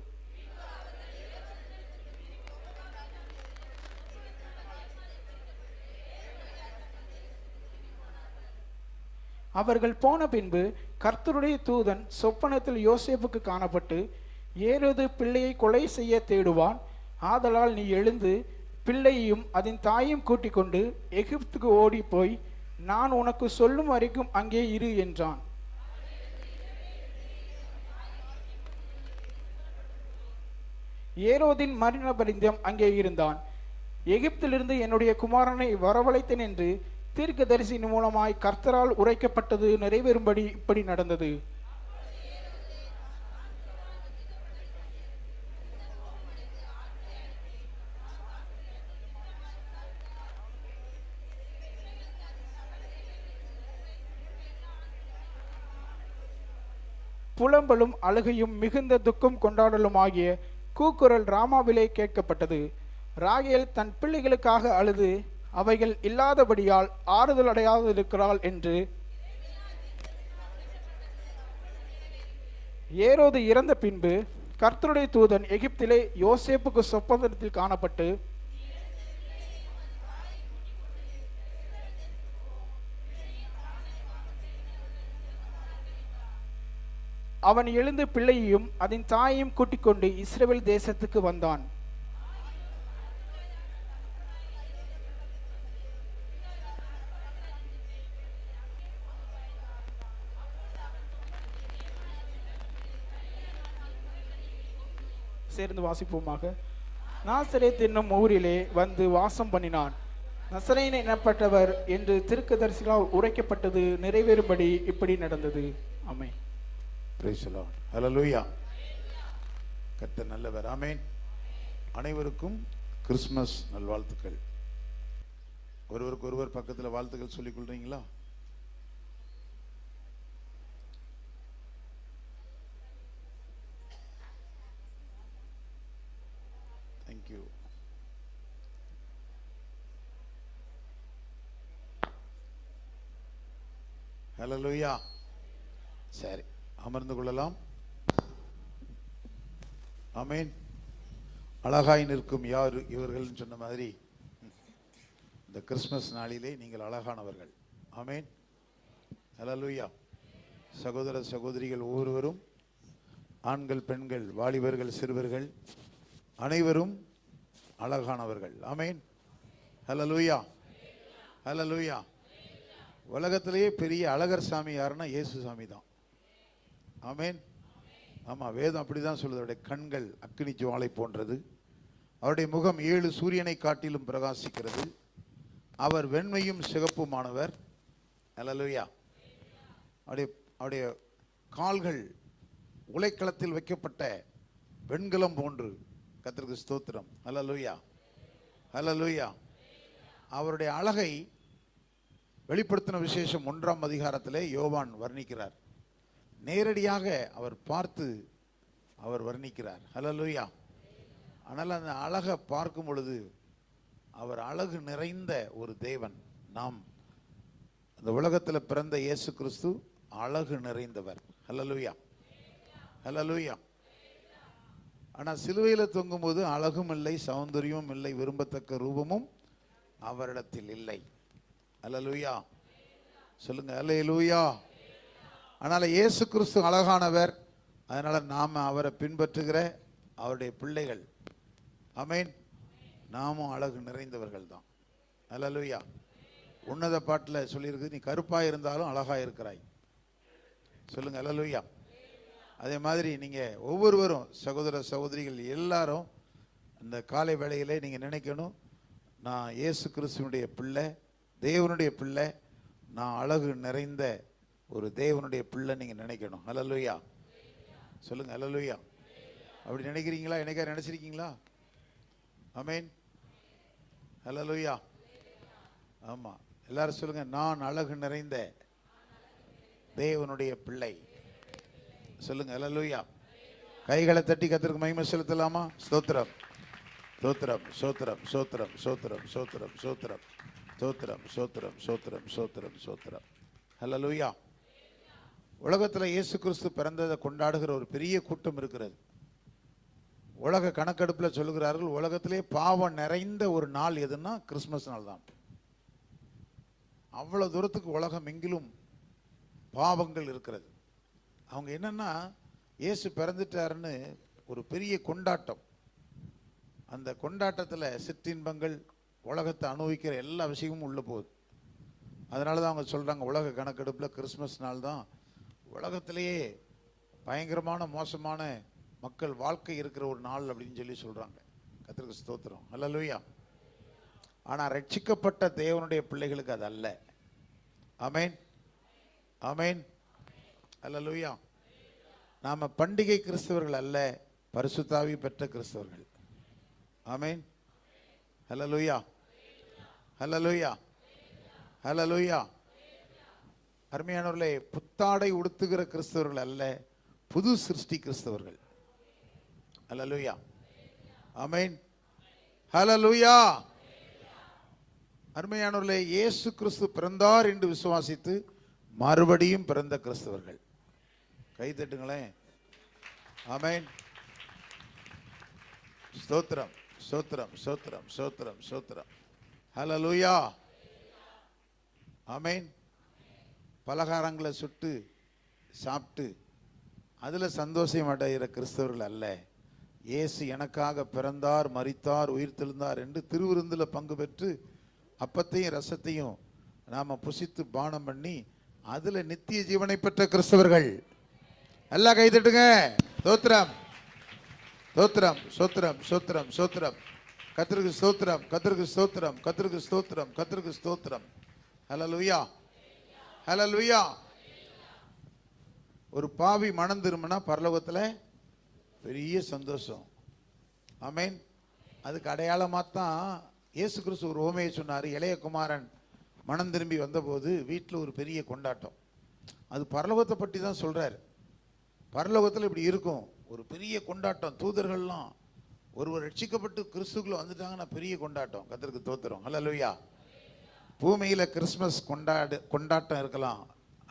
அவர்கள் போன பின்பு கர்த்தருடைய தூதன் சொப்பனத்தில் யோசேப்புக்கு காணப்பட்டு, ஏரோது பிள்ளையை கொலை செய்ய தேடுவான், ஆதலால் நீ எழுந்து பிள்ளையையும் அதன் தாயையும் கூட்டிக் கொண்டு எகிப்துக்கு ஓடி போய் நான் உனக்கு சொல்லும் வரைக்கும் அங்கே இரு என்றான். ஏரோதின் மரண பரிந்தம் அங்கே இருந்தான். எகிப்திலிருந்து என்னுடைய குமாரனை வரவழைத்தேன் என்று தீர்க்கதரிசியின் மூலமாய் கர்த்தரால் உரைக்கப்பட்டது நிறைவேறும்படி இப்படி நடந்தது. புலம்பலும் அழுகையும் மிகுந்த துக்கம் கொண்டாடலும் ஆகிய கூக்குரல் ராமாவிலே கேட்கப்பட்டது. ராகேல் தன் பிள்ளைகளுக்காக அழுது அவைகள் இல்லாதபடியால் ஆறுதல் அடையாதிருக்கிறாள் என்று. ஏரோது இறந்த பின்பு கர்த்தருடைய தூதன் எகிப்திலே யோசேப்புக்கு சொப்பனத்தில் காணப்பட்டு, அவன் எழுந்து பிள்ளையையும் அதன் தாயையும் கூட்டிக் கொண்டு இஸ்ரவேல் தேசத்துக்கு வந்தான். சேர்ந்து வாசிப்போமாக. நாசரேத் என்னும் ஊரிலே வந்து வாசம் பண்ணினான். நசரேயன் எனப்பட்டவர் என்று தீர்க்கதரிசிகளால் உரைக்கப்பட்டது நிறைவேறும்படி இப்படி நடந்தது. Amen. Praise the lord. Hallelujah. கர்த்தர் நல்லவர். ஆமென். அனைவருக்கும் கிறிஸ்மஸ் நல்வாழ்த்துக்கள். ஒருவருக்கு ஒருவர் பக்கத்தில் வாழ்த்துக்கள் சொல்லிக் கொள்றீங்களா? தேங்க்யூ. ஹல்லேலூயா. சரி, அமர்ந்து கொள்ளலாம். ஆமென். அழகாய் நிற்கும் யார் இவர்கள் சொன்ன மாதிரி இந்த கிறிஸ்மஸ் நாளிலே நீங்கள் அழகானவர்கள். ஆமென். ஹல்லேலூயா. சகோதர சகோதரிகள் ஒவ்வொருவரும், ஆண்கள் பெண்கள் வாலிபர்கள் சிறுவர்கள் அனைவரும் அழகானவர்கள். ஆமென். ஹல்லேலூயா. ஹல்லேலூயா. உலகத்திலேயே பெரிய அழகர் சாமி யாருன்னா இயேசு சாமி தான். ஆமென். ஆமாம், வேதம் அப்படி தான் சொல்லுது. அவருடைய கண்கள் அக்கினி ஜுவாலை போன்றது, அவருடைய முகம் 7 சூரியனை காட்டிலும் பிரகாசிக்கிறது, அவர் வெண்மையும் சிகப்புமானவர். ஹல்லேலூயா. அவருடைய கால்கள் உலைக்களத்தில் வைக்கப்பட்ட வெண்கலம் போன்று. கர்த்தருக்கு ஸ்தோத்திரம். ஹல்லேலூயா. ஹல்லேலூயா. அவருடைய அழகை வெளிப்படுத்தின விசேஷம் 1ஆம் அதிகாரத்திலே யோவான் வர்ணிக்கிறார். நேரடியாக அவர் பார்த்து அவர் வர்ணிக்கிறார். ஹல்லேலூயா. ஆனால் அந்த அழகை பார்க்கும் பொழுது அவர் அழகு நிறைந்த ஒரு தேவன். நாம் அந்த உலகத்தில் பிறந்த இயேசு கிறிஸ்து அழகு நிறைந்தவர். ஹல்லேலூயா. ஹல்லேலூயா. ஆனால் சிலுவையில் தொங்கும்போது அழகும் இல்லை, சௌந்தரியமும் இல்லை, விரும்பத்தக்க ரூபமும் அவரிடத்தில் இல்லை. ஹல்லேலூயா. சொல்லுங்க ஹல்லேலூயா. அதனால இயேசு கிறிஸ்து அழகானவர். அதனால நாம அவரை பின்பற்றுகிற அவருடைய பிள்ளைகள். ஆமென். நாமும் அழகு நிறைந்தவர்கள் தான். ஹல்லேலூயா. உன்னத பாட்டில் சொல்லியிருக்கு, நீ கருப்பாக இருந்தாலும் அழகாக இருக்கிறாய். சொல்லுங்க ஹல்லேலூயா. அதே மாதிரி நீங்கள் ஒவ்வொருவரும் சகோதர சகோதரிகள் எல்லாரும் இந்த காலை வேளையிலே நீங்கள் நினைக்கணும், நான் இயேசு கிறிஸ்துவனுடைய பிள்ளை, தேவனுடைய பிள்ளை, நான் அழகு நிறைந்த ஒரு தேவனுடைய பிள்ளை நீங்கள் நினைக்கணும். ஹல்லேலூயா. சொல்லுங்க ஹல்லேலூயா. அப்படி நினைக்கிறீங்களா? என்னைக்கா நினைச்சிருக்கீங்களா? ஆமென். ஹல்லேலூயா. ஆமாம், எல்லாரும் சொல்லுங்க, நான் அழகு நிறைந்த தேவனுடைய பிள்ளை. சொல்லுங்க ஹல்லேலூயா. கைகளை தட்டி கர்த்தருக்கு மகிமை செலுத்தலாமா? ஸ்தோத்திரம் ஸ்தோத்திரம் ஸ்தோத்திரம் ஸ்தோத்திரம் ஸ்தோத்திரம் ஸ்தோத்திரம் ஸ்தோத்திரம் ஸ்தோத்திரம் ஸ்தோத்திரம் ஸ்தோத்திரம் ஸ்தோத்திரம் ஸ்தோத்திரம். ஹல்லேலூயா. உலகத்தில் இயேசு கிறிஸ்து பிறந்ததை கொண்டாடுகிற ஒரு பெரிய கூட்டம் இருக்கிறது. உலக கணக்கெடுப்பில் சொல்லுகிறார்கள், உலகத்திலே பாவம் நிறைந்த ஒரு நாள் எதுன்னா கிறிஸ்மஸ் நாள் தான். அவ்வளோ தூரத்துக்கு உலகம் எங்கிலும் பாவங்கள் இருக்கிறது. அவங்க என்னன்னா இயேசு பிறந்துட்டாருன்னு ஒரு பெரிய கொண்டாட்டம். அந்த கொண்டாட்டத்தில் சிற்றின்பங்கள், உலகத்தை அனுபவிக்கிற எல்லா விஷயமும் உள்ள போகுது. அதனால தான் அவங்க சொல்கிறாங்க, உலக கணக்கெடுப்பில் கிறிஸ்மஸ் நாள் தான் உலகத்திலேயே பயங்கரமான மோசமான மக்கள் வாழ்க்கை இருக்கிற ஒரு நாள் அப்படின்னு சொல்லி சொல்கிறாங்க. கர்த்தருக்கு ஸ்தோத்திரம், அல்லேலூயா. ஆனால் ரட்சிக்கப்பட்ட தேவனுடைய பிள்ளைகளுக்கு அது அல்ல. ஆமென், ஆமென், அல்லேலூயா. நாம் பண்டிகை கிறிஸ்தவர்கள் அல்ல, பரிசுத்தாவி பெற்ற கிறிஸ்தவர்கள். ஆமென், அல்லேலூயா, அல்லேலூயா, அல்லேலூயா. அருமையானவர்களே, புத்தாடை உடுத்துகிற கிறிஸ்தவர்கள் அல்ல, புது சிருஷ்டி கிறிஸ்தவர்கள். அல்லேலூயா, ஆமென், அல்லேலூயா. அருமையானவர்களே, இயேசு கிறிஸ்து பிறந்தார் என்று விசுவாசித்து மறுபடியும் பிறந்த கிறிஸ்தவர்கள். கை தட்டுங்களேன். ஆமென், ஸ்தோத்திரம், ஸ்தோத்திரம், ஸ்தோத்திரம், ஸ்தோத்திரம், ஸ்தோத்திரம், ஹல்லேலூயா. ஆமென். பலகாரங்களை சுட்டு சாப்பிட்டு அதில் சந்தோஷம் அடைகிற கிறிஸ்தவர்கள் அல்ல. இயேசு எனக்காக பிறந்தார், மரித்தார், உயிர்த்தெழுந்தார் என்று திருவிருந்தில் பங்கு பெற்று அப்பத்தையும் ரசத்தையும் நாம் புசித்து பானம் பண்ணி அதில் நித்திய ஜீவனை பெற்ற கிறிஸ்தவர்கள். எல்லாம் கைதட்டுங்க. ஸ்தோத்திரம், ஸ்தோத்திரம், ஸ்தோத்திரம், ஸ்தோத்திரம், ஸ்தோத்திரம். கர்த்தருக்கு ஸ்தோத்திரம், கர்த்தருக்கு ஸ்தோத்திரம், கர்த்தருக்கு ஸ்தோத்திரம், கர்த்தருக்கு ஸ்தோத்திரம். ஹல்லேலூயா, ஹல்லேலூயா. ஒரு பாவி மனம் திரும்பினா பரலோகத்தில் பெரிய சந்தோஷம். ஆமென். அதுக்கு அடையாளமாகத்தான் இயேசு கிறிஸ்து ஒரு ஓமையை சொன்னார். இளைய குமாரன் மனம் திரும்பி வந்தபோது வீட்டில் ஒரு பெரிய கொண்டாட்டம். அது பரலோகத்தை பற்றி தான் சொல்கிறார். பரலோகத்தில் இப்படி இருக்கும், ஒரு பெரிய கொண்டாட்டம். தூதர்கள்லாம் ஒருவர் ரட்சிக்கப்பட்டு கிறிஸ்துக்குள்ள வந்துட்டாங்கன்னா பெரிய கொண்டாட்டம். கர்த்தருக்கு ஸ்தோத்திரம், ஹல்லேலூயா. பூமியில் கிறிஸ்மஸ் கொண்டாட்டம் இருக்கலாம்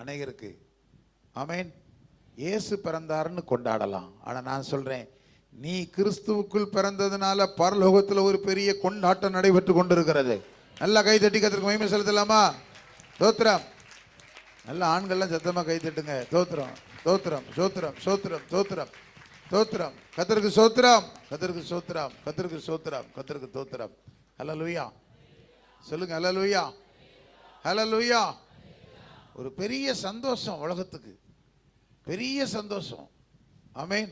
அநேகருக்கு. ஆமென். இயேசு பிறந்தாருன்னு கொண்டாடலாம். ஆனால் நான் சொல்கிறேன், நீ கிறிஸ்துவுக்குள் பிறந்ததுனால பரலோகத்தில் ஒரு பெரிய கொண்டாட்டம் நடைபெற்று கொண்டிருக்கிறது. நல்லா கை தட்டி கர்த்தருக்கு மகிமை செலுத்தலாமா? ஸ்தோத்திரம். நல்ல ஆண்கள்லாம் சத்தமாக கை தட்டுங்க. ஸ்தோத்திரம், ஸ்தோத்திரம், ஸ்தோத்திரம், ஸ்தோத்திரம், ஸ்தோத்திரம், ஸ்தோத்திரம். கர்த்தருக்கு ஸ்தோத்திரம், கர்த்தருக்கு ஸ்தோத்திரம், கர்த்தருக்கு ஸ்தோத்திரம், கர்த்தருக்கு ஸ்தோத்திரம். ஹல்லேலூயா சொல்லுங்க. ஹல்லேலூயா, ஹல்லேலூயா. ஒரு பெரிய சந்தோஷம் உலகத்துக்கு, பெரிய சந்தோஷம். ஆமென்.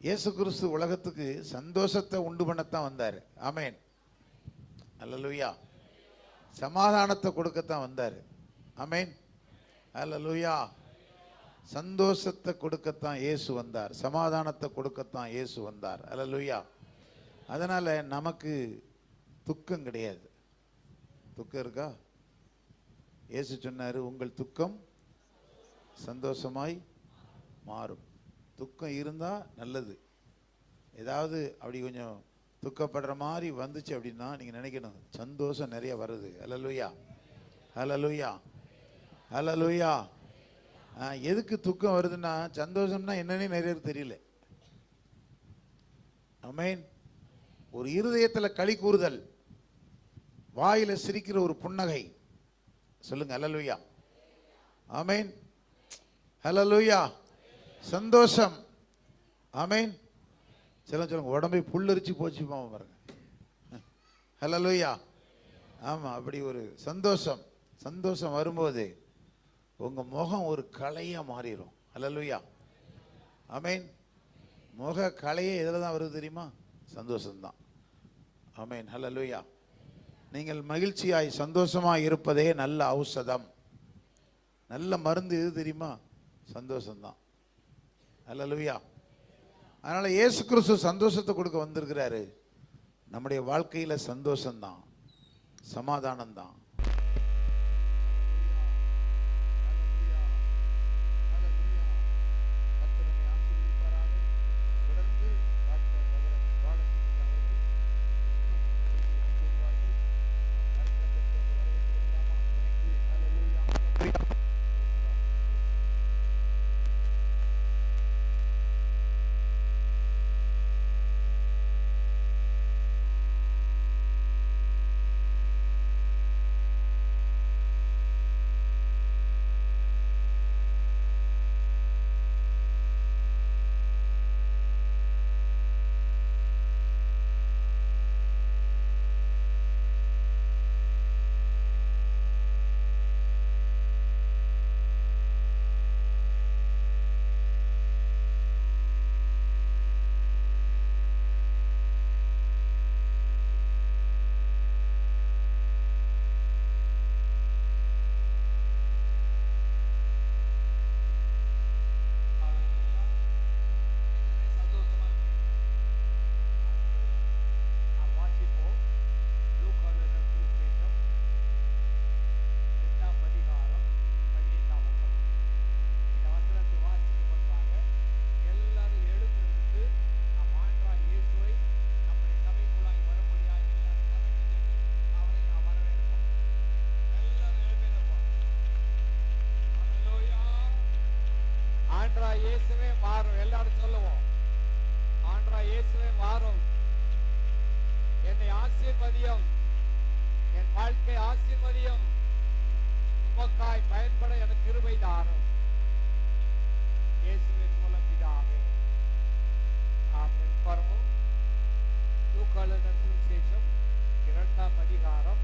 இயேசு கிறிஸ்து உலகத்துக்கு சந்தோஷத்தை உண்டு பண்ணத்தான் வந்தார். ஆமென், ஹல்லேலூயா. சமாதானத்தை கொடுக்கத்தான் வந்தார். ஆமென், ஹல்லேலூயா. சந்தோஷத்தை கொடுக்கத்தான் இயேசு வந்தார், சமாதானத்தை கொடுக்கத்தான் இயேசு வந்தார். ஹல்லேலூயா. அதனால நமக்கு துக்கம் கிடையாது. துக்கம் இருக்கா? இயேசு சொன்னார், உங்கள் துக்கம் சந்தோஷமாய் மாறும். துக்கம் இருந்தால் நல்லது. ஏதாவது அப்படி கொஞ்சம் துக்கப்படுற மாதிரி வந்துச்சு அப்படின்னா நீங்கள் நினைக்கணும், சந்தோஷம் நிறைய வருது. ஹல்லேலூயா, ஹல்லேலூயா, ஹல்லேலூயா. எதுக்கு துக்கம் வருதுன்னா, சந்தோஷம்னா என்னன்னே நிறைய பேருக்கு தெரியல. ஆமென். ஒரு இருதயத்தில் களி கூறுதல், வாயில சிரிக்கிற ஒரு புன்னகை. சொல்லுங்க ஹல்லேலூயா, ஆமென், ஹல்லேலூயா. சந்தோஷம், ஆமென். சொல்லுங்க, உடம்பை புல்லரிச்சு போச்சு பாருங்க. ஹல்லேலூயா. ஆமாம், அப்படி ஒரு சந்தோஷம். சந்தோஷம் வரும்போது உங்கள் முகம் ஒரு கலையாக மாறிடும். ஹல்லேலூயா, ஆமென். முக கலையே இதில் தான் வருது தெரியுமா? சந்தோஷம்தான். ஆமென், ஹல்லேலூயா. நீங்கள் மகிழ்ச்சியாய் சந்தோஷமாக இருப்பதே நல்ல ஔஷதம். நல்ல மருந்து எது தெரியுமா? சந்தோஷம்தான். ஹல்லேலூயா. அதனால் இயேசு கிறிஸ்து சந்தோஷத்தை கொடுக்க வந்திருக்கிறாரு. நம்முடைய வாழ்க்கையில் சந்தோஷம்தான், சமாதானம்தான். ஆசீர்வதியும், என் வாழ்க்கை ஆசீர்வதியும், உமக்காய் பயன்பட எனக்கு கிருபை தாரும். இயேசுவின் மூலம் பிதாவே, ஆமென். பரமம் லூக்கா எழுதின சுவிசேஷம் 2ஆம் அதிகாரம்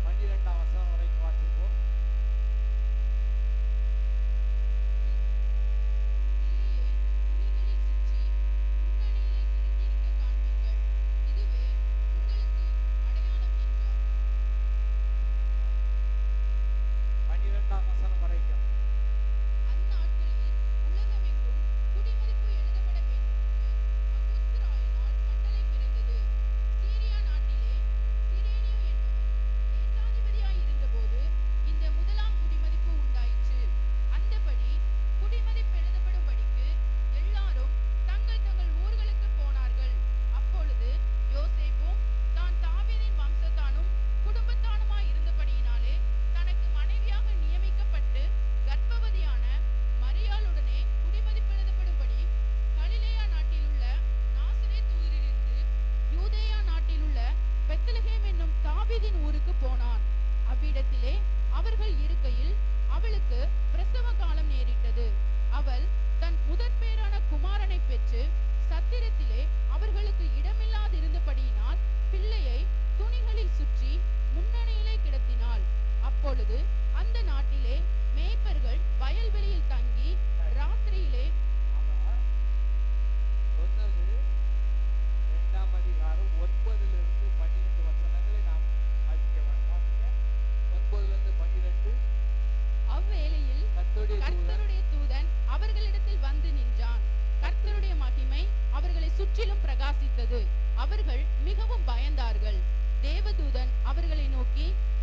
12ஆம் வசனம் வரைக்கும் வாசிப்போம்.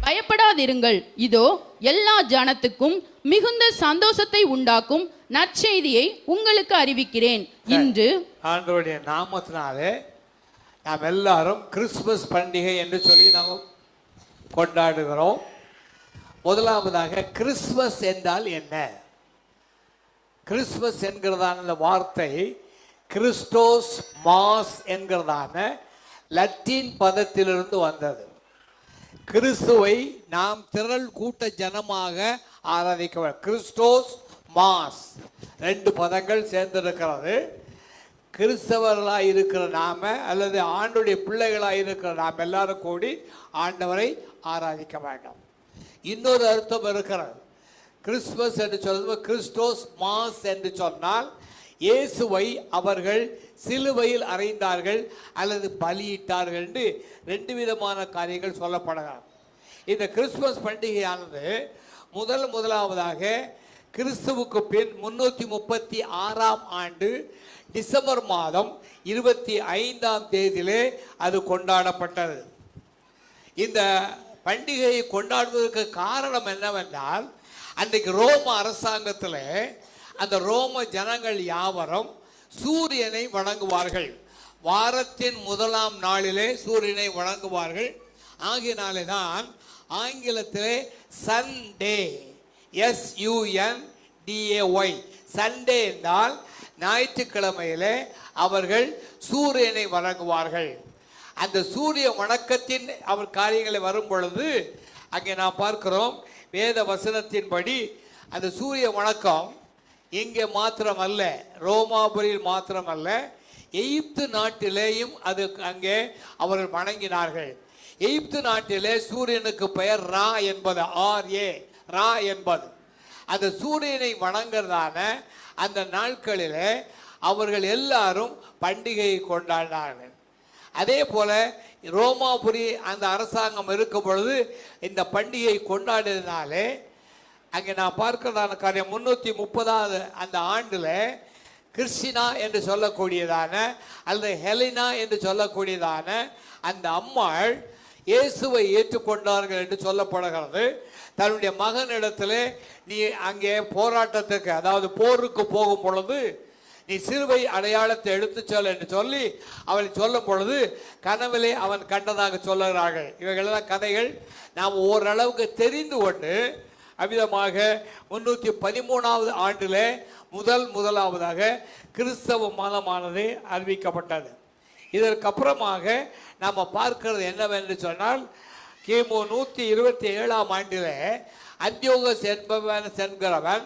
பயப்படாதிருங்கள், இதோ எல்லா ஜனத்துக்கும் மிகுந்த சந்தோஷத்தை உண்டாக்கும் நற்செய்தியை உங்களுக்கு அறிவிக்கிறேன். இன்று ஆண்டவருடைய நாமத்தினாலே நாம் எல்லாரும் கிறிஸ்துமஸ் பண்டிகை என்று சொல்லி நாம் கொண்டாடுகிறோம். முதலாவதாக கிறிஸ்துமஸ் என்றால் என்ன? கிறிஸ்துமஸ் என்கிறதான அந்த வார்த்தை கிறிஸ்டோஸ் மாஸ் என்கிறதான லத்தீன் பதத்திலிருந்து வந்தது. கிறிஸ்துவை நாம் திரள் கூட்ட ஜனமாக ஆராதிக்க. கிறிஸ்டோஸ் மாஸ் 2 பதங்கள் சேர்ந்திருக்கிறது. கிறிஸ்தவர்களாக இருக்கிற நாம அல்லது ஆண்டுடைய பிள்ளைகளாக இருக்கிற நாம் எல்லாரும் கூடி ஆண்டவரை ஆராதிக்க வேண்டும். இன்னொரு அர்த்தம் இருக்கிறது. கிறிஸ்துமஸ் என்று சொல்வது கிறிஸ்டோஸ் மாஸ் என்று சொன்னால் இயேசுவை அவர்கள் சிலுவையில் அறைந்தார்கள் அல்லது பலியிட்டார்கள் என்று 2 விதமான காரியங்கள் சொல்லப்படுகிறது. இந்த கிறிஸ்துமஸ் பண்டிகையானது முதலாவதாக கிறிஸ்துவுக்கு பின் 336ஆம் ஆண்டு டிசம்பர் மாதம் 25ஆம் தேதியிலே அது கொண்டாடப்பட்டது. இந்த பண்டிகையை கொண்டாடுவதற்கு காரணம் என்னவென்றால், அன்றைக்கு ரோம அரசாங்கத்தில் அந்த ரோம ஜனங்கள் யாவரும் சூரியனை வணங்குவார்கள். வாரத்தின் 1ஆம் நாளிலே சூரியனை வணங்குவார்கள். ஆகியனாலே தான் ஆங்கிலத்திலே சண்டே, SUNDAY, சண்டே என்றால் ஞாயிற்றுக்கிழமையிலே அவர்கள் சூரியனை வணங்குவார்கள். அந்த சூரிய வணக்கத்தின் அவர் காரியங்களை வரும் பொழுது அங்கே நாம் பார்க்கிறோம், வேத வசனத்தின்படி அந்த சூரிய வணக்கம் இங்கே மாத்திரமல்ல, ரோமாபுரியில் மாத்திரமல்ல, எகிப்து நாட்டிலேயும் அது அங்கே அவர்கள் வணங்கினார்கள். எகிப்து நாட்டிலே சூரியனுக்கு பெயர் ரா என்பது, RA, ரா என்பது. அந்த சூரியனை வணங்குறதான அந்த நாட்களிலே அவர்கள் எல்லாரும் பண்டிகையை கொண்டாடினார்கள். அதே போல ரோமாபுரி அந்த அரசாங்கம் இருக்கும் பொழுது இந்த பண்டிகையை கொண்டாடினாலே அங்கே நான் பார்க்கிறதான காரியம் 330ஆவது அந்த ஆண்டில் கிறிஸ்டினா என்று சொல்லக்கூடியதான அல்லது ஹெலினா என்று சொல்லக்கூடியதான அந்த அம்மாள் இயேசுவை ஏற்றுக்கொண்டார்கள் என்று சொல்லப்படுகிறது. தன்னுடைய மகனிடத்தில் நீ அங்கே போராட்டத்துக்கு, அதாவது போருக்கு போகும் பொழுது நீ சிலுவை அடையாளத்தை எடுத்துச் சொல் என்று சொல்லி அவளை சொல்லும் பொழுது கனவிலே அவன் கண்டதாக சொல்லுகிறார்கள். இவைகளெல்லாம் கதைகள் நாம் ஓரளவுக்கு தெரிந்து கொண்டு அவ்விதமாக 313ஆவது ஆண்டில் முதலாவதாக கிறிஸ்தவ மதமானது அறிவிக்கப்பட்டது. இதற்கப்புறமாக நாம் பார்க்கிறது என்னவென்று சொன்னால், கிமு 127ஆம் ஆண்டில் அந்தியோகஸ் என்பவன் என்கிறவன்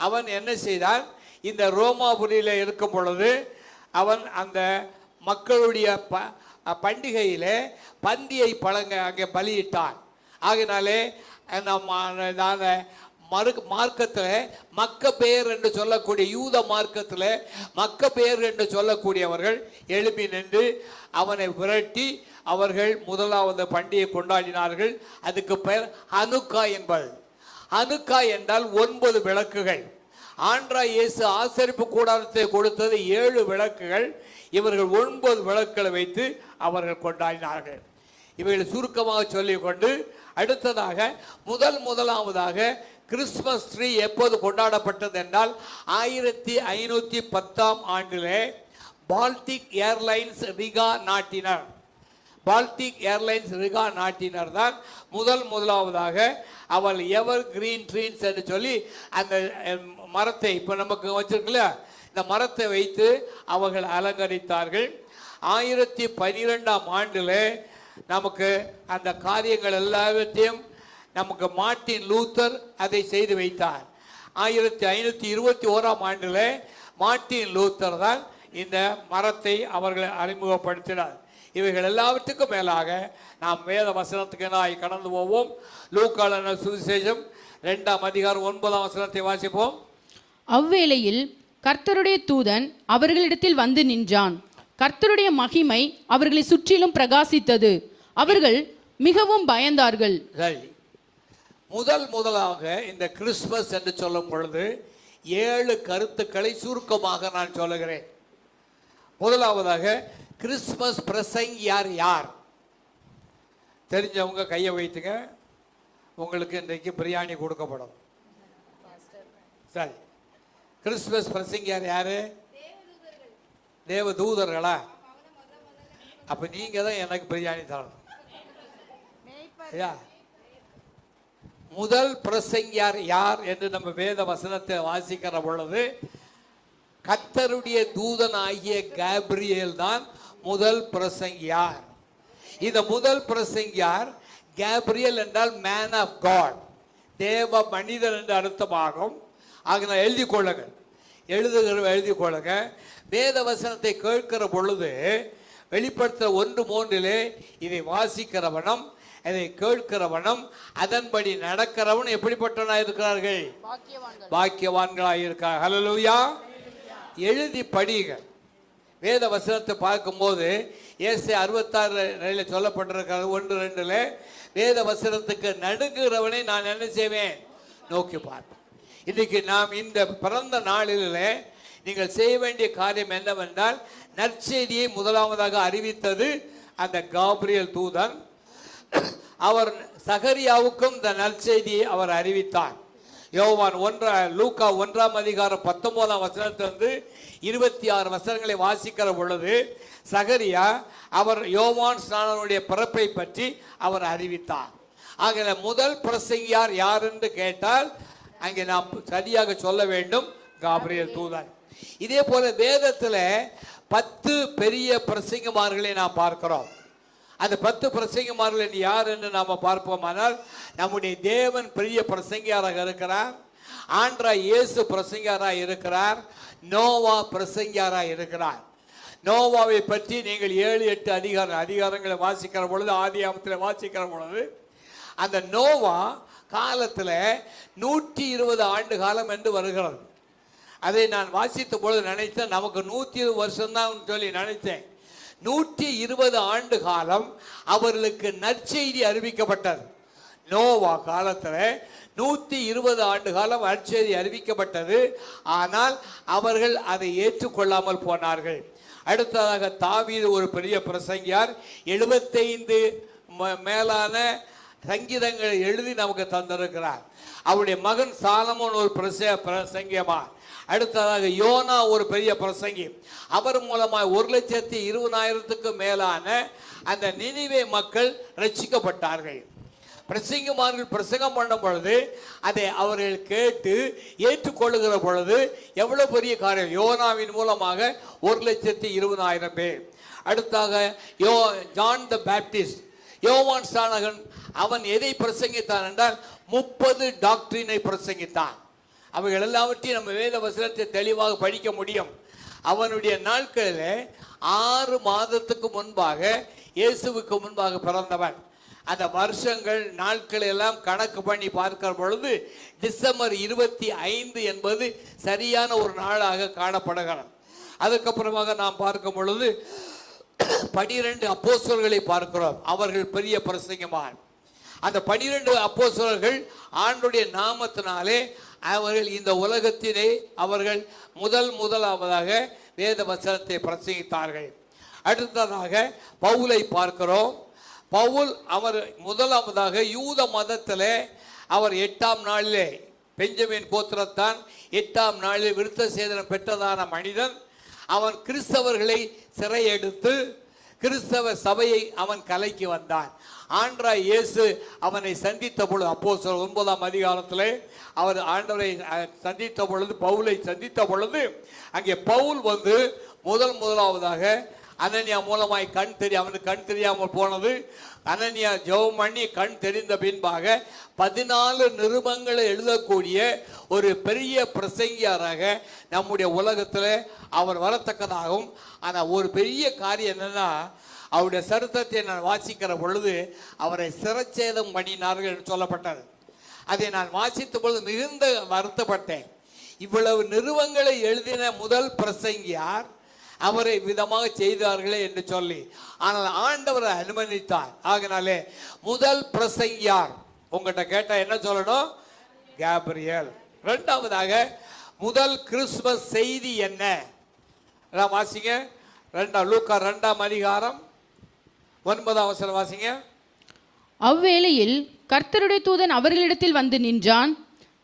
அவன் என்ன செய்தான், இந்த ரோமாபுரியில் இருக்கும் பொழுது அவன் அந்த மக்களுடைய பண்டிகையிலே பந்தியை அங்கே பலியிட்டான். ஆகினாலே மார்க்கத்தில் மக்கபேர் என்று சொல்லக்கூடிய யூத மார்க்கத்தில் மக்கபேர் என்று சொல்லக்கூடியவர்கள் எழுப்பி நின்று அவனை விரட்டி அவர்கள் முதலாவது பண்டிகை கொண்டாடினார்கள். அதுக்கு பெயர் ஹனுக்கா என்பது. ஹனுக்கா என்றால் 9 விளக்குகள். ஆண்டவராய் இயேசு ஆசரிப்பு கூடாரத்தை கொடுத்தது 7 விளக்குகள். இவர்கள் 9 விளக்குகளை வைத்து அவர்கள் கொண்டாடினார்கள். இவைகளை சுருக்கமாக சொல்லிக்கொண்டு அடுத்ததாக முதலாவதாக கிறிஸ்துமஸ் ட்ரீ எப்போது கொண்டாடப்பட்டது என்றால் 1510ஆம் ஆண்டிலே பால்டிக் ஏர்லைன்ஸ் ரிகா நாட்டினர் தான் முதலாவதாக அவள் எவர் கிரீன் ட்ரீன்ஸ் என்று சொல்லி அந்த மரத்தை இப்போ நமக்கு வச்சிருக்கல இந்த மரத்தை வைத்து அவர்கள் அலங்கரித்தார்கள். 1012ஆம் ஆண்டில் நமக்கு அந்த காரியங்கள் எல்லாவற்றையும் நமக்கு மார்ட்டின் லூத்தர் அதை செய்து வைத்தார். 1521ஆம் ஆண்டில் மார்ட்டின் லூத்தர் தான் இந்த மரத்தை அவர்கள் அறிமுகப்படுத்தினார். இவைகள் எல்லாவற்றுக்கும் மேலாக நாம் வேத வசனத்துக்கு கடந்து போவோம். லூக்கான சுவிசேஷம் 2ஆம் அதிகாரம் 9ஆம் வசனத்தை வாசிப்போம். அவ்வேளையில் கர்த்தருடைய தூதன் அவர்களிடத்தில் வந்து நின்றான். கர்த்தருடைய மகிமை அவர்களை சுற்றிலும் பிரகாசித்தது. அவர்கள் மிகவும் பயந்தார்கள். முதலாக இந்த கிறிஸ்துமஸ் என்று சொல்லும் பொழுது 7 கருத்துக்களை சுருக்கமாக நான் சொல்லுகிறேன். முதலாவதாக கிறிஸ்துமஸ் பிரசங்கியார் யார்? தெரிஞ்சவங்க கையை வைத்துங்க. உங்களுக்கு இன்றைக்கு பிரியாணி கொடுக்கப்படும். சரி, கிறிஸ்துமஸ் பிரசங்கியார் யாரு? தேவ தூதர்களா? அப்ப நீங்க தான் எனக்கு பிரியாணி தரணும். முதல் பிரசங்கியார் யார் என்று நம்ம வேத வசனத்தை வாசிக்கிற பொழுது கர்த்தருடைய தூதனாகிய கேப்ரியேல் தான் முதல் பிரசங்கியார். இந்த முதல் பிரசங்கியார் கேப்ரியேல் என்றால் மேன் ஆஃப் காட், தேவ மனிதன் என்று அர்த்தமாகும். ஆக எழுதி கொள்ளுங்க. வேத வசனத்தை கேட்கிற பொழுது வெளிப்படுத்த 1:3 இதை வாசிக்கிறவனும் இதை கேட்கிறவனும் அதன்படி நடக்கிறவன் எப்படிப்பட்டவனாக இருக்கிறார்கள்? பாக்கியவான்களாக இருக்கிறார்கள். ஹல்லேலூயா. எழுதி படிங்க. வேத வசனத்தை பார்க்கும்போது ஏசாயா 66 சொல்லப்பட்டிருக்கிறது 1:2 வேத வசனத்துக்கு நடுங்குகிறவனை நான் என்ன செய்வேன்? நோக்கி பார்ப்பேன். இன்னைக்கு நாம் இந்த பிறந்த நாளிலே நீங்கள் செய்ய வேண்டிய காரியம் என்னவென்றால், நற்செய்தியை முதலாவதாக அறிவித்தது அந்த காபிரியேல் தூதன். அவர் சகரியாவுக்கும் இந்த நற்செய்தியை அவர் அறிவித்தார். யோவான் லூக்கா 1ஆம் அதிகாரம் 19ஆம் வசனத்திலிருந்து 26 வசனங்களை வாசிக்கிற பொழுது சகரியா அவர் யோவான் ஸ்நானனுடைய பிறப்பை பற்றி அவர் அறிவித்தார். ஆக முதல் பிரசங்கியார் யார் என்று கேட்டால் அங்கே நாம் சரியாக சொல்ல வேண்டும், காபிரியேல் தூதன். இதே போல வேதத்தில் 10 பெரிய பிரசங்கமார்களை நாம் பார்க்கிறோம். அந்த 10 பிரசங்கமார்கள் யார் என்று நாம் பார்ப்போமானால், நம்முடைய தேவன் பெரிய பிரசங்கியாராக இருக்கிறார், ஆண்டவராய் இயேசு பிரசங்கியாராக இருக்கிறார், நோவா பிரசங்கியாராக இருக்கிறார். நோவாவை பற்றி நீங்கள் 7-8 அதிகாரங்களை வாசிக்கிற பொழுது, ஆதியாகமத்தில் வாசிக்கிற பொழுது அந்த நோவா காலத்தில் 120 ஆண்டு காலம் என்று வருகிறது. அதை நான் வாசித்த பொழுது நினைத்தேன், நமக்கு 120 வருஷம்தான் சொல்லி நினைத்தேன். 120 ஆண்டு காலம் அவர்களுக்கு நற்செய்தி அறிவிக்கப்பட்டது. நோவா காலத்தில் 120 ஆண்டு காலம் நற்செய்தி அறிவிக்கப்பட்டது. ஆனால் அவர்கள் அதை ஏற்றுக்கொள்ளாமல் போனார்கள். அடுத்ததாக தாவீது ஒரு பெரிய பிரசங்கியார், 75 மேலான சங்கீதங்களை எழுதி நமக்கு தந்திருக்கிறார். அவருடைய மகன் சாலமோன் ஒரு பிரசங்கியமார். அடுத்ததாக யோனா ஒரு பெரிய பிரசங்கி. அவர் மூலமாக 1,20,000 மேலான அந்த நினிவே மக்கள் ரட்சிக்கப்பட்டார்கள். பிரசங்கமார்கள் பிரசங்கம் பண்ணும் பொழுது அதை அவர்கள் கேட்டு ஏற்றுக்கொள்ளுகிற பொழுது எவ்வளவு பெரிய காரியம். யோனாவின் மூலமாக 1,20,000 பேர். அடுத்தாக ஜான் த பேப்டிஸ்ட், யோவான் ஸ்நானகன், அவன் எதை பிரசங்கித்தான் என்றால் 30 டாக்டரினை பிரசங்கித்தான். அவைகள் எல்லாவற்றையும் நம்ம வேத வசனத்தை தெளிவாக படிக்க முடியும். அவனுடைய நாட்களில் 6 மாதத்துக்கு முன்பாக இயேசுவுக்கு முன்பாக பிறந்தவன். அந்த வருஷங்கள் நாட்கள் எல்லாம் கணக்கு பண்ணி பார்க்கிற பொழுது டிசம்பர் 25 என்பது சரியான ஒரு நாளாக காணப்படுகிறது. அதுக்கப்புறமாக நாம் பார்க்கும் பொழுது 12 அப்போஸ்தலர்களை பார்க்கிறோம். அவர்கள் பெரிய பிரசங்கமான். அந்த 12 அப்போஸ்தலர்கள் ஆண்டுடைய நாமத்தினாலே அவர்கள் இந்த உலகத்திலே அவர்கள் முதலாவதாக வேத வசனத்தை பிரசங்கித்தார்கள். அடுத்ததாக பவுலை பார்க்கிறோம். பவுல் அவர் முதலாவதாக யூத மதத்திலே அவர் 8ஆம் நாளிலே பெஞ்சமின் கோத்திரத்தான் 8ஆம் நாளில் விருத்த சேதனம் பெற்றதான மனிதன். அவன் கிறிஸ்தவர்களை சிறையெடுத்து கிறிஸ்தவ சபையை அவன் கலைக்கு வந்தான். ஆண்டவராய் இயேசு அவனை சந்தித்த பொழுது, அப்போஸ்தலர் 9ஆம் அதிகாரத்திலே அவர் ஆண்டவரை சந்தித்த பொழுது, பவுலை சந்தித்த பொழுது, அங்கே பவுல் வந்து முதலாவதாக அனனியா மூலமாய் அவனுக்கு கண் தெரியாமல் போனது. அனனியா ஜெபம் பண்ணி கண் தெரிந்த பின்பாக 14 நிருபங்களை எழுதக்கூடிய ஒரு பெரிய பிரசங்கியாராக நம்முடைய உலகத்தில் அவர் வரத்தக்கதாகவும். ஆனால் ஒரு பெரிய காரியம் என்னன்னா, அவருடைய சரித்திரத்தை நான் வாசிக்கிற பொழுது அவரை சிரச்சேதம் பண்ணினார்கள் என்று சொல்லப்பட்டது. அதை நான் வாசித்த பொழுது மிகுந்த வருத்தப்பட்டேன். இவ்வளவு நிருபங்களை எழுதின முதல் பிரசங்கியார் அவரை விதமாக செய்தார்களே என்று சொல்லி. ஆனால் ஆண்டவரை அனுமதித்தார். ஆகினாலே முதல் பிரசங்கியார் உங்கள்கிட்ட கேட்டா என்ன சொல்லணும்? கேப்ரியேல். இரண்டாவதாக முதல் கிறிஸ்துமஸ் செய்தி என்ன? வாசிங்க. லூக்கா 2ஆம் அதிகாரம் 9ஆம் வசனம் வாசிங்க. அவ்வேளையில் கர்த்தருடைய தூதன் அவர்களிடத்தில் வந்து நின்றான்.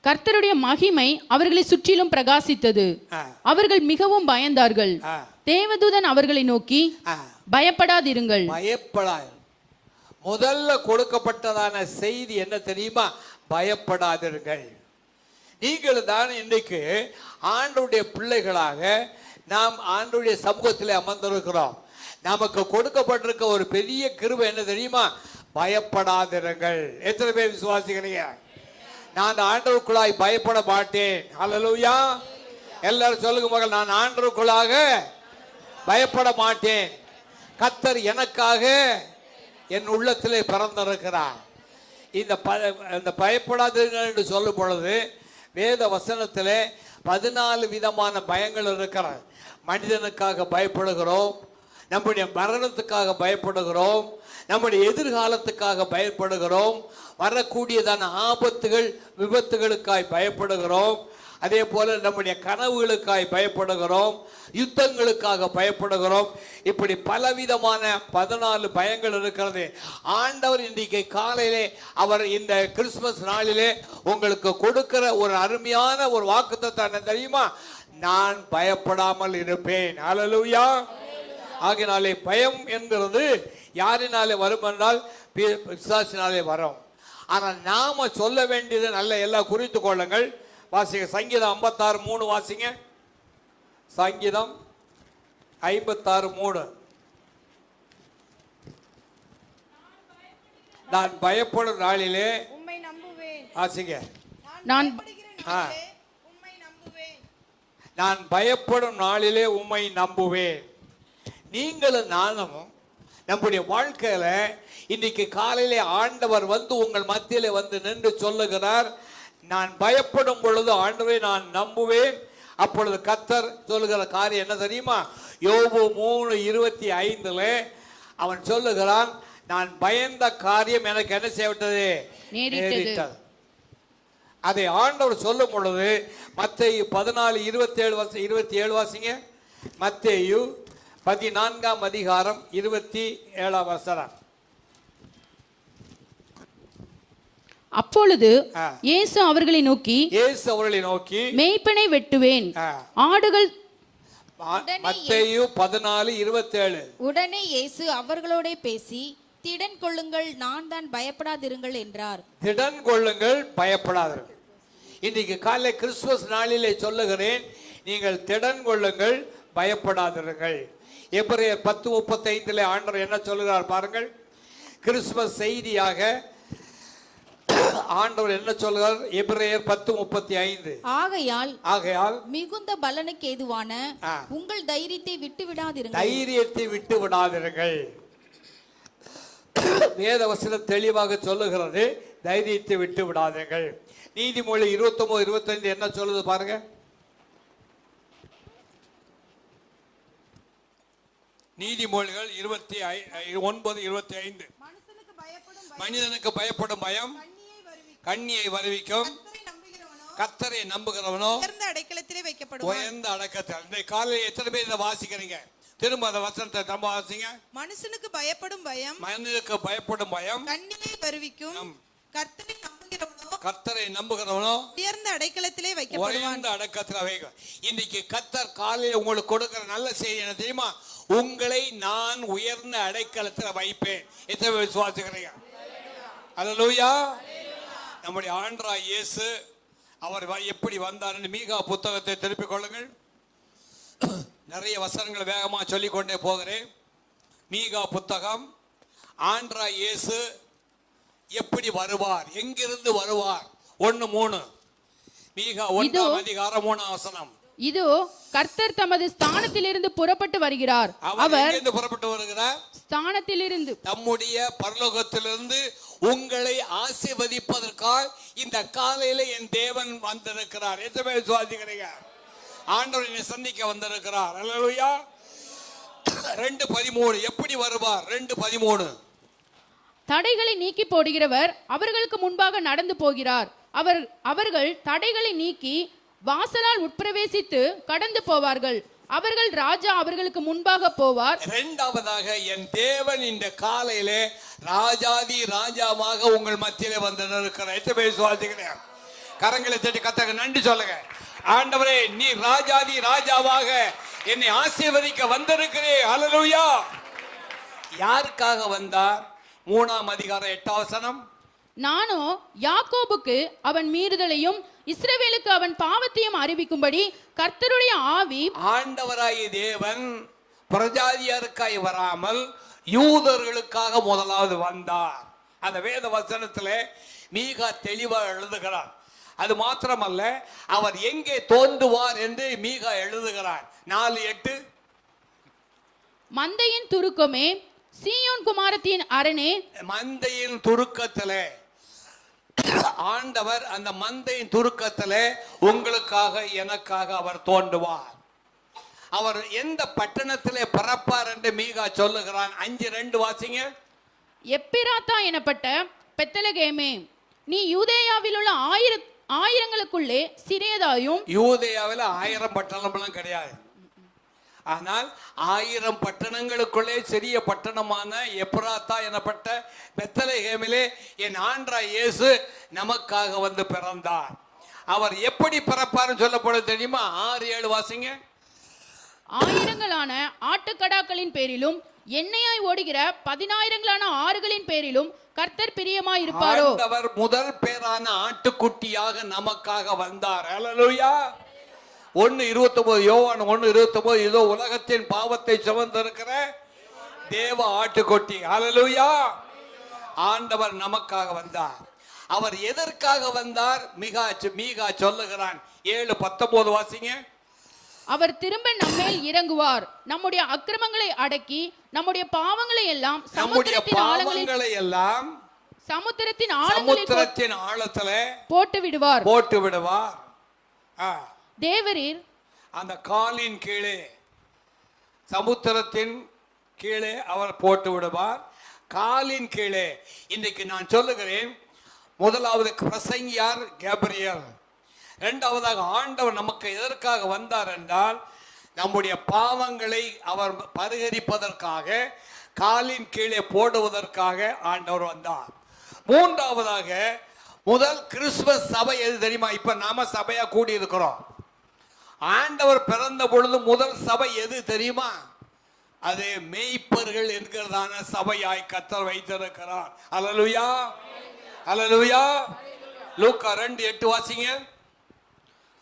கர்த்தருடைய மகிமை அவர்களை சுற்றிலும் பிரகாசித்தது. அவர்கள் மிகவும் பயந்தார்கள். தேவதூதன் அவர்களை நோக்கி, பயப்படாதிருங்கள். பயப்படாது. முதல்ல கொடுக்கப்பட்டதான செய்தி என்ன தெரியுமா? பயப்படாதிருங்கள். நீங்கள் தான் இன்றைக்கு ஆண்டவருடைய பிள்ளைகளாக நாம் ஆண்டவருடைய சமூகத்தில் அமர்ந்திருக்கிறோம். நமக்கு கொடுக்கப்பட்டிருக்க ஒரு பெரிய கிருபை என்ன தெரியுமா? பயப்படாதிருங்கள். எத்தனை பேர் விசுவாசிக்கிறீங்க? நான் ஆண்டவருக்குள்ளாய் பயப்பட மாட்டேன். ஹல்லேலூயா. எல்லாரும் சொல்லுங்க மகள், நான் ஆண்டவருக்குள்ளாக பயப்பட மாட்டேன். கர்த்தர் எனக்காக என் உள்ளத்திலே பிறந்திருக்கிறார். இந்த பயப்படாதீர்கள் என்று சொல்லும் பொழுது வேத வசனத்திலே 14 விதமான பயங்கள் இருக்கிறது. மனிதனுக்காக பயப்படுகிறோம், நம்முடைய மரணத்துக்காக பயப்படுகிறோம், நம்முடைய எதிர்காலத்துக்காக பயப்படுகிறோம், வரக்கூடியதான ஆபத்துகள் விபத்துகளுக்காய் பயப்படுகிறோம், அதே போல நம்முடைய கனவுகளுக்காய் பயப்படுகிறோம், யுத்தங்களுக்காக பயப்படுகிறோம். இப்படி பலவிதமான 14 பயங்கள் இருக்கிறது. ஆண்டவர் இன்றைக்கு காலையிலே அவர் இந்த கிறிஸ்துமஸ் நாளிலே உங்களுக்கு கொடுக்கிற ஒரு அருமையான ஒரு வாக்குத்தத்தம் தெரியுமா? நான் பயப்படாமல் இருப்பேன். ஹல்லேலூயா. ஆகினாலே பயம் என்கிறது யாரினாலே வரும் என்றால் பிசாசினாலே வரும். ஆனால் நாம சொல்ல வேண்டியது நல்ல எல்லாம் குறித்து கொள்ளுங்கள். வாசிங்க. சங்கீதம் 56:3 வாசிங்க. சங்கீதம் 56:3. நான் பயப்படும் நாளிலே உம்மை நம்புவேன். வாசிங்க. நான் பயப்படும் நாளிலே உம்மை நம்புவேன். நீங்களும் நானும் நம்முடைய வாழ்க்கையில இன்னைக்கு காலையிலே ஆண்டவர் வந்து உங்கள் மத்தியிலே வந்து நின்று சொல்லுகிறார், நான் பயப்படும் பொழுது ஆண்டவரை நான் நம்புவேன். அப்பொழுது கர்த்தர் சொல்லுகிற காரியம் என்ன தெரியுமா? யோபு 3:25 அவன் சொல்லுகிறான், நான் பயந்த காரியம் எனக்கு என்ன செய்யப்பட்டது? நேரிட்டது. அதை ஆண்டவர் சொல்லும் பொழுது மத்தேயு 14:27 வாசிங்க. மத்தேயு 14ஆம் அதிகாரம் 27ஆம் வசனம். அப்பொழுது இயேசு அவர்களை நோக்கி மேய்ப்பனை வெட்டுவேன், ஆடுகள். மத்தேயு 14:27. உடனே இயேசு அவர்களோட பேசி, திடன் கொள்ளுங்கள், நான் தான், பயப்படாதிருங்கள் என்றார். திடன் கொள்ளுங்கள், பயப்படாதீர்கள். இன்றைக்கு காலை கிறிஸ்துமஸ் நாளிலே சொல்லுகிறேன், நீங்கள் திடன் கொள்ளுங்கள், பயப்படாதீர்கள். எபிரேயர் 10:35 ஆண்டவர் என்ன சொல்கிறார் பாருங்கள். கிறிஸ்துமஸ் செய்தியாக ஆண்டவர் என்ன சொல்கிறார்? எபிரேயர் 10:35 ஆகையால் மிகுந்த பலனுக்கு ஏதுவான உங்கள் தைரியத்தை விட்டு விடாதிருங்கள். தைரியத்தை விட்டு விடாதிருங்கள். வேத வசனம் தெளிவாக சொல்லுகிறது, தைரியத்தை விட்டு விடாதீர்கள். நீதிமொழி 29:25 என்ன சொல்லுது பாருங்க. நீதிமொழிகள் 29:25 மனிதனுக்கு பயப்படும் பயம் கண்ணியை வருவிக்கும், கர்த்தரை நம்புகிறவனோ உயர்ந்த அடைக்கலத்திலே வைக்கப்படுவான். உயர்ந்த அடைக்கலத்தில். இந்த காலையில் எத்தனை பேர் இதை வாசிக்கிறீங்க? திரும்ப அந்த வசனத்தை நம்ம வாசிங்க. மனுஷனுக்கு பயப்படும் பயம் மனிதனுக்கு பயப்படும் பயம் கண்ணியை வருவிக்கும், கர்த்தரை நம்புகிறவனோ உயர்ந்த அடைக்கலத்திலே வைக்கப்படுவான். உயர்ந்த அடைக்கலத்தில் வைக்கும். இன்னைக்கு கர்த்தர் காலையில் உங்களுக்கு கொடுக்கிற நல்ல செய்தி என்ன தெரியுமா? உங்களை நான் உயர்ந்த அடைக்கலத்தில் வைப்பேன். எத்தனை விசுவாசிக்கிறீங்க? அல்லேலூயா. நம்முடைய ஆண்டவராகிய இயேசு அவர் எப்படி வந்தார்? மீகா புத்தகத்தை திருப்பிக் கொள்ளுங்கள். நிறைய வசனங்கள் வேகமாக சொல்லிக்கொண்டே போகிறேன். மீகா புத்தகம். ஆண்டவராகிய இயேசு எப்படி வருவார், எங்கிருந்து வருவார்? 1:3 மீகா 1:3 இதோ கர்த்தர் தமது ஸ்தானத்திலிருந்து புறப்பட்டு வருகிறார். அவர் புறப்பட்டு வருகிறார் ஸ்தானத்திலிருந்து, தம்முடைய பரலோகத்திலிருந்து உங்களை ஆசீர்வதிப்பதற்காக இந்த காலையில என் தேவன் வந்திருக்கிறார். எத்தனை விசுவாசிக்கிறீங்க? ஆண்டவர் என்னை சந்திக்க வந்திருக்கிறார். அல்லேலூயா. 2:13 எப்படி வருவார்? 2:13 தடைகளை நீக்கி போடுகிறவர் அவர்களுக்கு முன்பாக நடந்து போகிறார். அவர்கள் தடைகளை நீக்கி வாசலால் உட்பிரவேசித்து கடந்து போவார்கள். அவர்கள் ராஜா அவர்களுக்கு முன்பாக போவார். இரண்டாவதாக என் தேவன் இந்த காலையிலே ராஜாதி ராஜாவாக உங்கள் மத்தியிலே வந்திருக்கிறார். எத்தனை பேர் விசுவாசிக்கிறீங்க? கரங்களை தட்டி கர்த்தருக்கு நன்றி சொல்லுங்க. ஆண்டவரே, நீ ராஜாதி ராஜாவாக என்னை ஆசீர்வதிக்க வந்திருக்கிறேன். அல்லேலூயா. யாருக்காக வந்தார்? 3:8 நானோ யாக்கோபுக்கு அவன் மீறுதலையும் இஸ்ரவேலுக்கு அவன் பாவத்தையும் அறிவிக்கும்படி கர்த்தருடைய ஆவி. ஆண்டவராகிய தேவன் பிரஜாதியாருக்காய் வராமல் யூதர்களுக்காக முதலாவது வந்தார். அந்த வேத வசனத்திலே மீகா தெளிவாக எழுதுகிறார். அது மாத்திரமல்ல, அவர் எங்கே தோன்றுவார் என்று மீகா எழுதுகிறார். 4:8 மந்தையின் துருக்கமே, சீயோன் குமாரத்தின் அரணே. மந்தையின் துருக்கத்திலே ஆண்டவர், அந்த மந்தையின் துருக்கத்திலே உங்களுக்காக எனக்காக அவர் தோன்றுவார். அவர் எந்த பட்டணத்திலே பிறப்பார் என்று மீகா சொல்லுகிறான். 5:2 வாசிங்க. எப்பிராத்தா எனப்பட்ட பெத்லகேமே, நீ யூதேயாவில் உள்ள ஆயிரங்களுக்குள்ளே சிறியதாயும். யூதேயாவில் 1000 பட்டணம்லாம் கிடையாது. ஆனால் 1000 பட்டணங்களுக்குள்ளே சிறிய பட்டணமான எப்ராத்தா எனப்பட்ட பெத்லகேமிலே என் ஆண்டவராகிய இயேசு நமக்காக வந்து பிறந்தார். அவர் எப்படி பிறப்பார்னு சொல்லப்படுது தெரியுமா? 6-7 வாசிங்க. ஆயிரங்களான ஆட்டுக்கடாக்களின் பேரிலும் எண்ணெயாய் ஓடுகிற 10,000 ஆறுகளின் பேரிலும் கர்த்தர் பிரியமாய் இருப்பாரோ. ஆண்டவர் முதல் பேரான ஆட்டுக்குட்டியாக நமக்காக வந்தார். அல்லேலூயா. 1:29 யோவான் 1:29 இதோ உலகத்தின் பாவத்தை சுமந்திருக்கிற தேவ ஆட்டுக்குட்டி. அல்லேலூயா. ஆண்டவர் நமக்காக வந்தார். அவர் எதற்காக வந்தார்? மீகா சொல்லுகிறான். 7:19 வாசிங்க. அவர் திரும்ப நம்மேல் இறங்குவார், நம்முடைய அக்கிரமங்களை அடக்கி நம்முடைய பாவங்களை எல்லாம் சமுத்திரத்தின் ஆழத்திலே போட்டு விடுவார். தேவரீர் அந்த காலின் கீழே, சமுத்திரத்தின் கீழே அவர் போட்டு விடுவார். காலின் கீழே. இன்றைக்கு நான் சொல்லுகிறேன், முதலாவது பிரசங்கியார் கேப்ரியல். இரண்டாவதாக ஆண்டவர் நமக்கு எதற்காக வந்தார் என்றால், நம்முடைய பாவங்களை அவர் பரிகரிப்பதற்காக, காலின் கீழே போடுவதற்காக ஆண்டவர் வந்தார். மூன்றாவதாக முதல் கிறிஸ்துமஸ் சபை எது தெரியுமா? இப்ப நாம சபையா கூடி இருக்கிறோம். ஆண்டவர் பிறந்த பொழுது முதல் சபை எது தெரியுமா? அது மேய்ப்பர்கள் என்கிறதான சபையாய் கர்த்தர் வைத்திருக்கிறார். அல்லேலூயா. அல்லேலூயா. லூக்கா 2:8 வாசிங்க.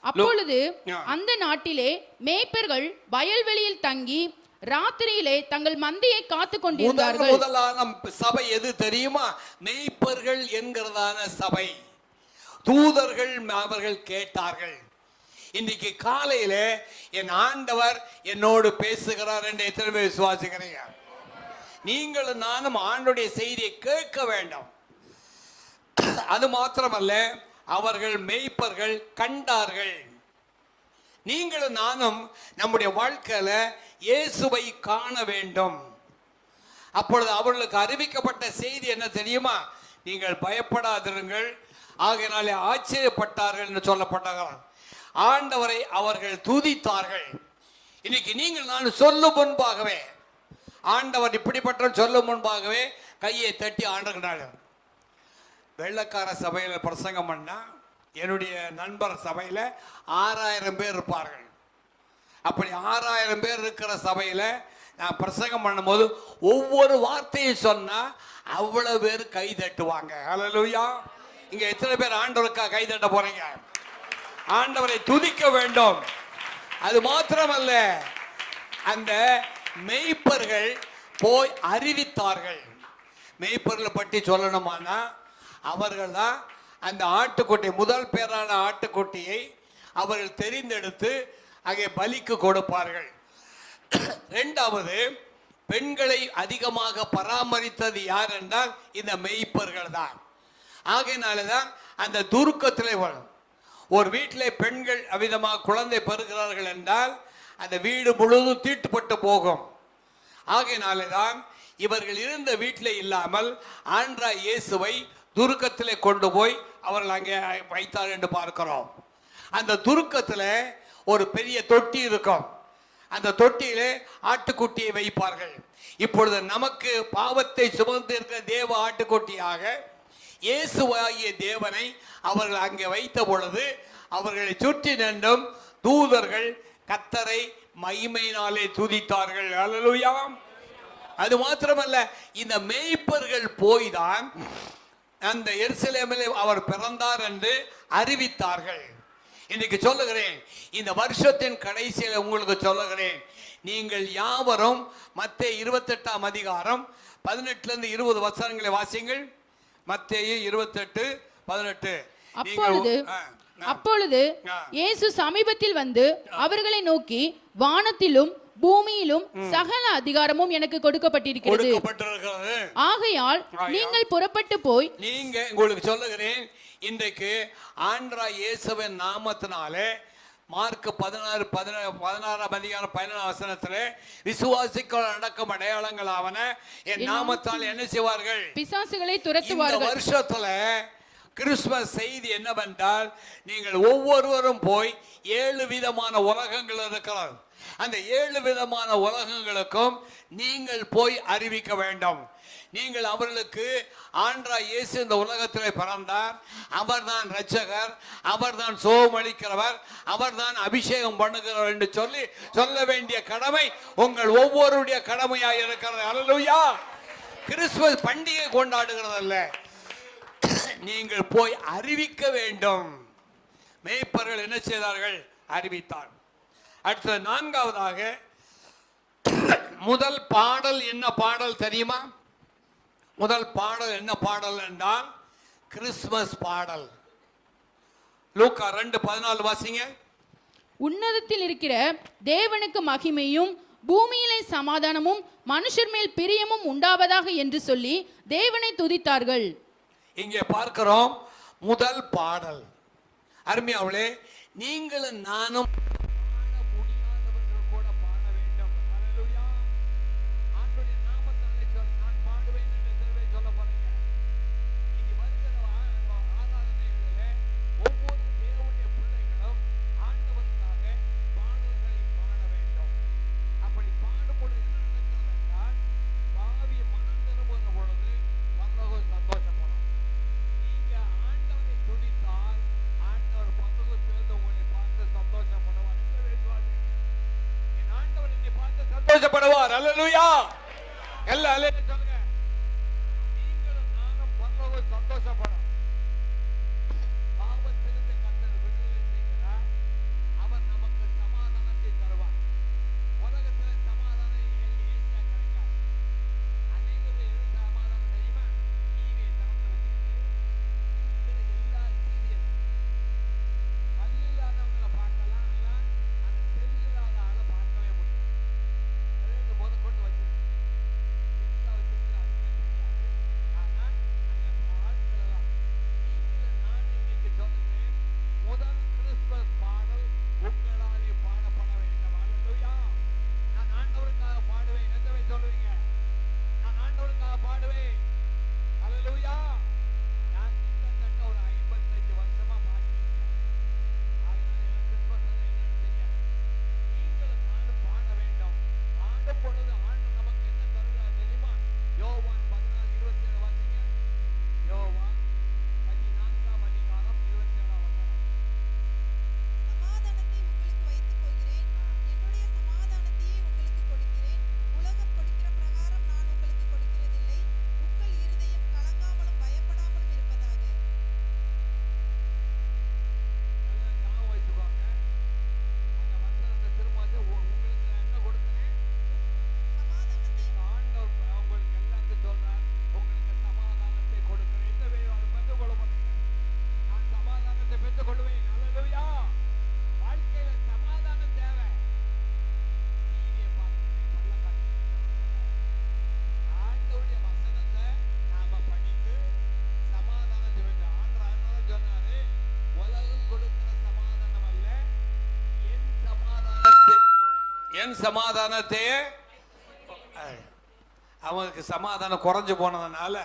அப்பொழுது அந்த நாட்டிலே மேய்ப்பர்கள் வயல்வெளியில் தங்கி ராத்திரியிலே தங்கள் மந்தையை காத்து கொண்டிருந்தார்கள். முதலான சபை எது தெரியுமா? மேய்ப்பர்கள் என்கிறதான சபை. தூதர்கள் அவர்கள் கேட்டார்கள். இன்னைக்கு காலையில என் ஆண்டவர் என்னோடு பேசுகிறார் என்று எத்தனை பேர் விசுவாசிக்கிறீங்க? நீங்களும் நானும் ஆண்டுடைய செய்தியை கேட்க வேண்டும். அது மாத்திரமல்ல, அவர்கள் மேய்ப்பர்கள் கண்டார்கள். நீங்களும் நானும் நம்முடைய வாழ்க்கையில இயேசுவை காண வேண்டும். அப்பொழுது அவர்களுக்கு அறிவிக்கப்பட்ட செய்தி என்ன தெரியுமா? நீங்கள் பயப்படாதிருங்கள், ஆகையினாலே ஆச்சரியப்பட்டார்கள் என்று சொல்லப்பட்டார்கள். ஆண்டவரை அவர்கள் துதித்தார்கள். இன்னைக்கு நீங்கள் நான் சொல்லும் முன்பாகவே, ஆண்டவர் இப்படிப்பட்ட சொல்லும் முன்பாகவே கையை தட்டி ஆண்டுகிறார்கள். வெள்ளக்கார சபையில் பிரசங்கம் பண்ணா என்னுடைய நண்பர் சபையில் 6000 பேர் இருப்பார்கள். அப்படி 6000 பேர் இருக்கிற சபையில் நான் பிரசங்கம் பண்ணும்போது ஒவ்வொரு வார்த்தையும் சொன்னா அவ்வளவு பேர் கை தட்டுவாங்க. ஹல்லேலூயா. இங்க எத்தனை பேர் ஆண்டவருக்காக கை தட்ட போறீங்க? ஆண்டவரை துதிக்க வேண்டும். அது மாத்திரமல்ல, அந்த மேய்ப்பர்கள் போய் அறிவித்தார்கள். மேய்ப்பர்களை பற்றி சொல்லணுமானா அவர்கள் தான் அந்த ஆட்டுக்குட்டி, முதல் பேரான ஆட்டுக்குட்டியை அவர்கள் தெரிந்தெடுத்து அங்கே பலிக்கு கொடுப்பார்கள். இரண்டாவது, பெண்களை அதிகமாக பராமரித்தது யார் என்றால் இந்த மேய்ப்பர்கள் தான். ஆகையினாலதான் அந்த துருக்கத்தில் வரும். ஒரு வீட்டிலே பெண்கள் அவ்விதமாக குழந்தை பெறுகிறார்கள் என்றால் அந்த வீடு முழுவதும் தீட்டுப்பட்டு போகும். ஆகையினாலே தான் இவர்கள் இருந்த வீட்டிலே இல்லாமல் ஆண்டவராகிய இயேசுவை துருக்கத்திலே கொண்டு போய் அவர்கள் அங்கே வைத்தார் என்று பார்க்கிறோம். அந்த துருக்கத்தில் ஒரு பெரிய தொட்டி இருக்கும். அந்த தொட்டியிலே ஆட்டுக்குட்டியை வைப்பார்கள். இப்பொழுது நமக்கு பாவத்தை சுமந்து இருக்கிற தேவ ஆட்டுக்குட்டியாக இயேசுவாகிய தேவனை அவர்கள் அங்கே வைத்த பொழுது அவர்களை சுற்றி நின்றும் தூதர்கள் கர்த்தரை மகிமையினாலே துதித்தார்கள். ஹல்லேலூயா. அது மாத்திரமல்ல, இந்த மேய்ப்பர்கள் போய்தான் அந்த எருசலேமிலே அவர் பிறந்தார் என்று அறிவித்தார்கள். இன்னைக்கு சொல்லுகிறேன், இந்த வருஷத்தின் கடைசியில் உங்களுக்கு சொல்லுகிறேன், நீங்கள் யாவரும் மத்தேயு 28ஆம் அதிகாரம் 18 20 வசனங்களை வாசிங்கள். மத்தேயு 28:18. அப்பொழுது இயேசு சமீபத்தில் வந்து அவர்களை நோக்கி, வானத்திலும் பூமியிலும் சகல அதிகாரமும் எனக்கு கொடுக்கப்பட்டிருக்கிறது. ஆகையால் நீங்கள் புறப்பட்டு போய், நீங்க உங்களுக்கு சொல்லுகிறேன், இன்றைக்கு ஆண்டவராகிய இயேசுவின் நாமத்தினாலே மார்க் 16:16 அதிகாரம் 14 வசனத்திலே விசுவாசிகள் நடக்கும் அடையாளங்கள் ஆவன என் நாமத்தால் என்ன செய்வார்கள்? பிசாசுகளை துரத்துவார்கள். இந்த வருஷத்துல கிறிஸ்துமஸ் செய்தி என்னவென்றால், நீங்கள் ஒவ்வொருவரும் போய் 7 விதமான உலகங்கள் இருக்கிறார். அந்த 7 விதமான உலகங்களுக்கும் நீங்கள் போய் அறிவிக்க வேண்டும். நீங்கள் அவர்களுக்கு ஆண்டவராகிய இயேசு இந்த உலகத்திலே பிறந்தார், அவர்தான் இரட்சகர், அவர்தான் சோகமளிக்கிறவர், அவர்தான் அபிஷேகம் பண்ணுகிறவர் என்று சொல்லி சொல்ல வேண்டிய கடமை உங்கள் ஒவ்வொருடைய கடமையாக இருக்கிறது. ஹல்லேலூயா. கிறிஸ்துமஸ் பண்டிகை கொண்டாடுகிறதல்ல, நீங்கள் போய் அறிவிக்க வேண்டும். மேய்ப்பர்கள் என்ன செய்தார்கள்? அறிவித்தார். அடுத்த 4வதாக முதல் பாடல் என்ன பாடல் தெரியுமா? முதல் பாடல் என்ன பாடல் என்றால் கிறிஸ்துமஸ் பாடல். லூக்கா 2:14 வாசிங்க. உன்னதத்தில் இருக்கிற தேவனுக்கு மகிமையும் பூமியிலே சமாதானமும் மனுஷர் மேல் பிரியமும் உண்டாவதாக என்று சொல்லி தேவனை துதித்தார்கள். இங்கே பார்க்கிறோம் முதல் பாடல். அருமையாவளே, நீங்களும் நானும் சந்தோஷப்படுவார். அல்லேலூயா. எல்லா அல்லேலூயா சொல்லுங்க. நீங்களும் நானும் பரலோக சந்தோஷப்படும். பாவத்திலிருந்து கர்த்தர் விடுதலை செய்கிறார். அவர் நமக்கு சமாதானத்தை தருவார். உலகத்தில் சமாதானம் என் சமாதானத்தையே, அவங்களுக்கு சமாதானம் குறைஞ்சு போனதுனால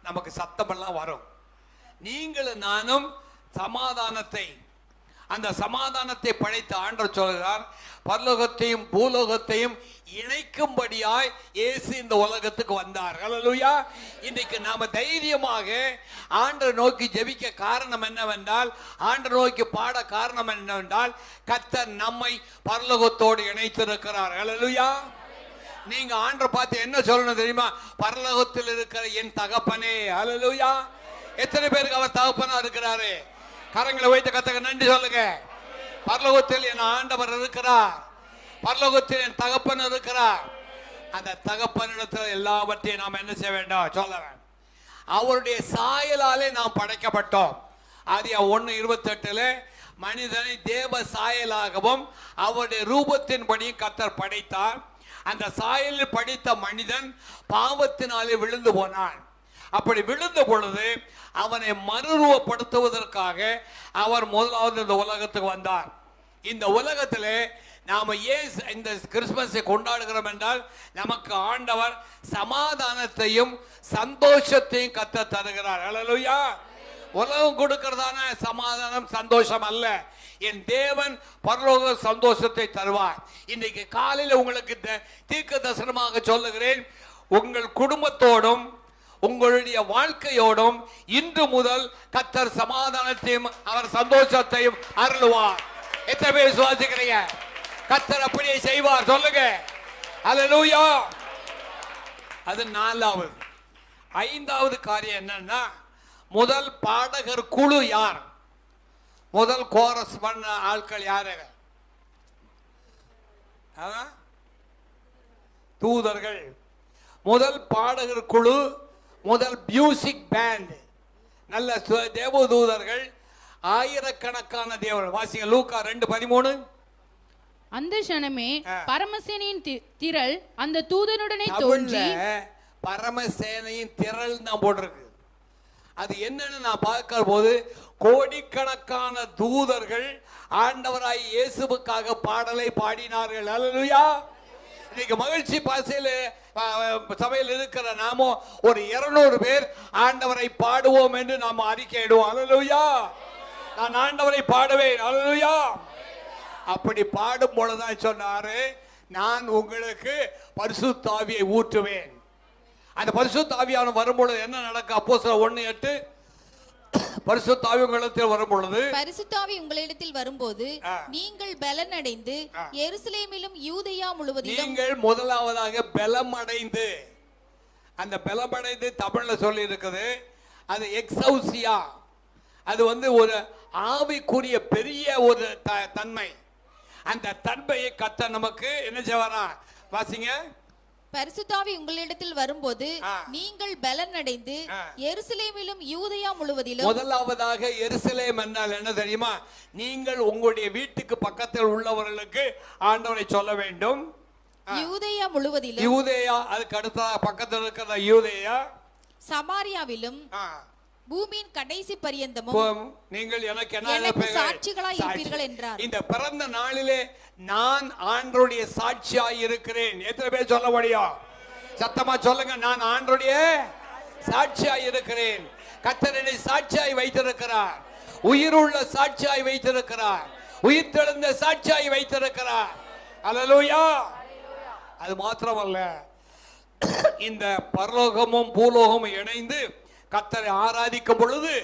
நமக்கு சத்தமெல்லாம் வரும். நீங்களும் நானும் சமாதானத்தை, அந்த சமாதானத்தை படைத்த ஆண்டவர் சொல்கிறார், பரலோகத்தையும் பூலோகத்தையும் இணைக்கும்படியாய் இயேசு இந்த உலகத்துக்கு வந்தார். ஹல்லேலூயா. இன்னைக்கு நாம தைரியமாக ஆண்டவர் நோக்கி ஜெபிக்க காரணம் என்னவென்றால், ஆண்டவர் நோக்கி பாட காரணம் என்னவென்றால், கர்த்தர் நம்மை பரலோகத்தோடு இணைத்திருக்கிறார். ஹல்லேலூயா. நீங்க ஆண்டவர் பார்த்து என்ன சொல்லணும் தெரியுமா? பரலோகத்தில் இருக்கிற என் தகப்பனே. ஹல்லேலூயா. எத்தனை பேருக்கு அவர் தகப்பனா இருக்கிறாரு? கரங்களை வைத்து கர்த்தருக்கு நன்றி சொல்லுங்க. பரலோகத்தில் என் ஆண்டவர் இருக்கிறார், பரலோகத்தில் என் தகப்பன் இருக்கிறார். அந்த தகப்பனிடத்தில் எல்லாவற்றையும் நாம் என்ன செய்ய வேண்டும்? சொல்ல வேண்டும். அவருடைய சாயலாலே நாம் படைக்கப்பட்டோம். ஆதியா 1:28 மனிதனை தேவ சாயலாகவும் அவருடைய ரூபத்தின்படி கர்த்தர் படைத்தார். அந்த சாயலில் படைத்த மனிதன் பாவத்தினாலே விழுந்து போனான். அப்படி விழுந்த பொழுது அவனை மறுரூபப்படுத்துவதற்காக அவர் முதலாவது இந்த உலகத்துக்கு வந்தார். இந்த உலகத்திலே நாம ஏன் இந்த கிறிஸ்துமஸை கொண்டாடுகிறோம் என்றால், நமக்கு ஆண்டவர் சமாதானத்தையும் சந்தோஷத்தையும் கர்த்தர் தருகிறார். ஹல்லேலூயா. உலகம் கொடுக்கிறதான சமாதானம் சந்தோஷம் அல்ல, என் தேவன் பரலோக சந்தோஷத்தை தருவார். இன்னைக்கு காலையில் உங்களுக்கு தீர்க்க தரிசனமாக சொல்லுகிறேன், உங்கள் குடும்பத்தோடும் உங்களுடைய வாழ்க்கையோடும் இன்று முதல் கர்த்தர் சமாதானத்தையும் அவர் சந்தோஷத்தையும் அருளுவார். எத்தனை பேர் விசுவாசிக்கிறீங்க? கர்த்தர் அப்படியே செய்வார். சொல்லுங்க ஹல்லேலூயா. அது 4வது. 5வது காரியம் என்னன்னா, முதல் பாடகர் குழு யார்? முதல் கோரஸ் பண்ண ஆட்கள் யாரு? தூதர்கள். முதல் பாடகர் குழு, முதல் மியூசிக் பேண்ட், நல்ல தேவதூதர்கள், ஆயிரக்கணக்கான தேவர்கள். வாசிங்க லூக்கா 2:13. அந்த க்ஷணமே பரமசேனையின் திரள் அந்த தூதனுடனே தோன்றி, பரமசேனையின் திரள் தான் போட்டிருக்கு. அது என்னன்னு நான் பார்க்கிற போது, கோடிக்கணக்கான தூதர்கள் ஆண்டவராய் இயேசுவுக்காக பாடலை பாடினார்கள். ஹல்லேலூயா. இன்னைக்கு மகிழ்ச்சி பாசையில் சபையில் இருக்கிற நாமோ ஒரு 200 பேர் ஆண்டவரை பாடுவோம் என்று நாம் அறிக்கையிடுவோம். ஹல்லேலூயா. நான் ஆண்டவரை பாடுவேன். ஹல்லேலூயா. அப்படி பாடும் பொழுதுதான் சொன்னாரு, நான் உங்களுக்கு பரிசுத்த ஆவியை ஊற்றுவேன். அந்த பரிசுத்த ஆவியான வரும்பொழுது என்ன நடக்கும்? அப்போஸ்தலர் 1:8 பரிசுத்த ஆவி உங்களிடத்தில் வரும்பொழுது, பரிசுத்த ஆவி உங்களிடத்தில் வரும்போது நீங்கள் பலன் அடைந்து எருசலேமிலும் யூதேயா முழுவதிலும், நீங்கள் முதலாவதாக பலம் அடைந்து, அந்த பலம் அடைந்து தமிழ்ல சொல்லி இருக்குது, அது எக்ஸௌசியா. அது ஒரு ஆவிக்குரிய பெரிய ஒரு தன்மை. அந்த தன்மையை கர்த்தர் நமக்கு என்ன செய்வாரா? வாசிங்க. பரிசுத்த ஆவி உங்களிடத்தில் வரும்போது நீங்கள் பலன் அடைந்து எருசலேமிலும் யூதேயா முழுவதிலும். முதலாவதாக எருசலேம் என்றால் என்ன தெரியுமா? நீங்கள் உங்களுடைய வீட்டுக்கு பக்கத்தில் உள்ளவர்களுக்கு ஆண்டவரை சொல்ல வேண்டும். யூதேயா முழுவதிலும், யூதேயா, அதுக்கு அடுத்த பக்கத்தில் இருக்கிற யூதேயா, சமாரியாவிலும் பூமியின் கடைசி பரியந்தமும் நீங்கள் எனக்கு சாட்சிகளாய் இருப்பீர்கள் என்றார். இந்த பிறந்த நாளிலே நான் ஆண்டவருடைய சாட்சியாய் இருக்கிறேன். எத்தனை பேர் சொல்ல முடியும்? சத்தமா சொல்லுங்க. நான் ஆண்டவருடைய சாட்சியாய் இருக்கிறேன். கர்த்தர் என்னை சாட்சியாய் வைத்திருக்கிறார், உயிருள்ள சாட்சியாய் வைத்திருக்கிறார், உயிர் தெழுந்த சாட்சியாய் வைத்திருக்கிறார். ஹல்லேலூயா. அது மாத்திரமல்ல, இந்த பரலோகமும் பூலோகமும் இணைந்து கர்த்தரை ஆராதிக்கும் பொழுது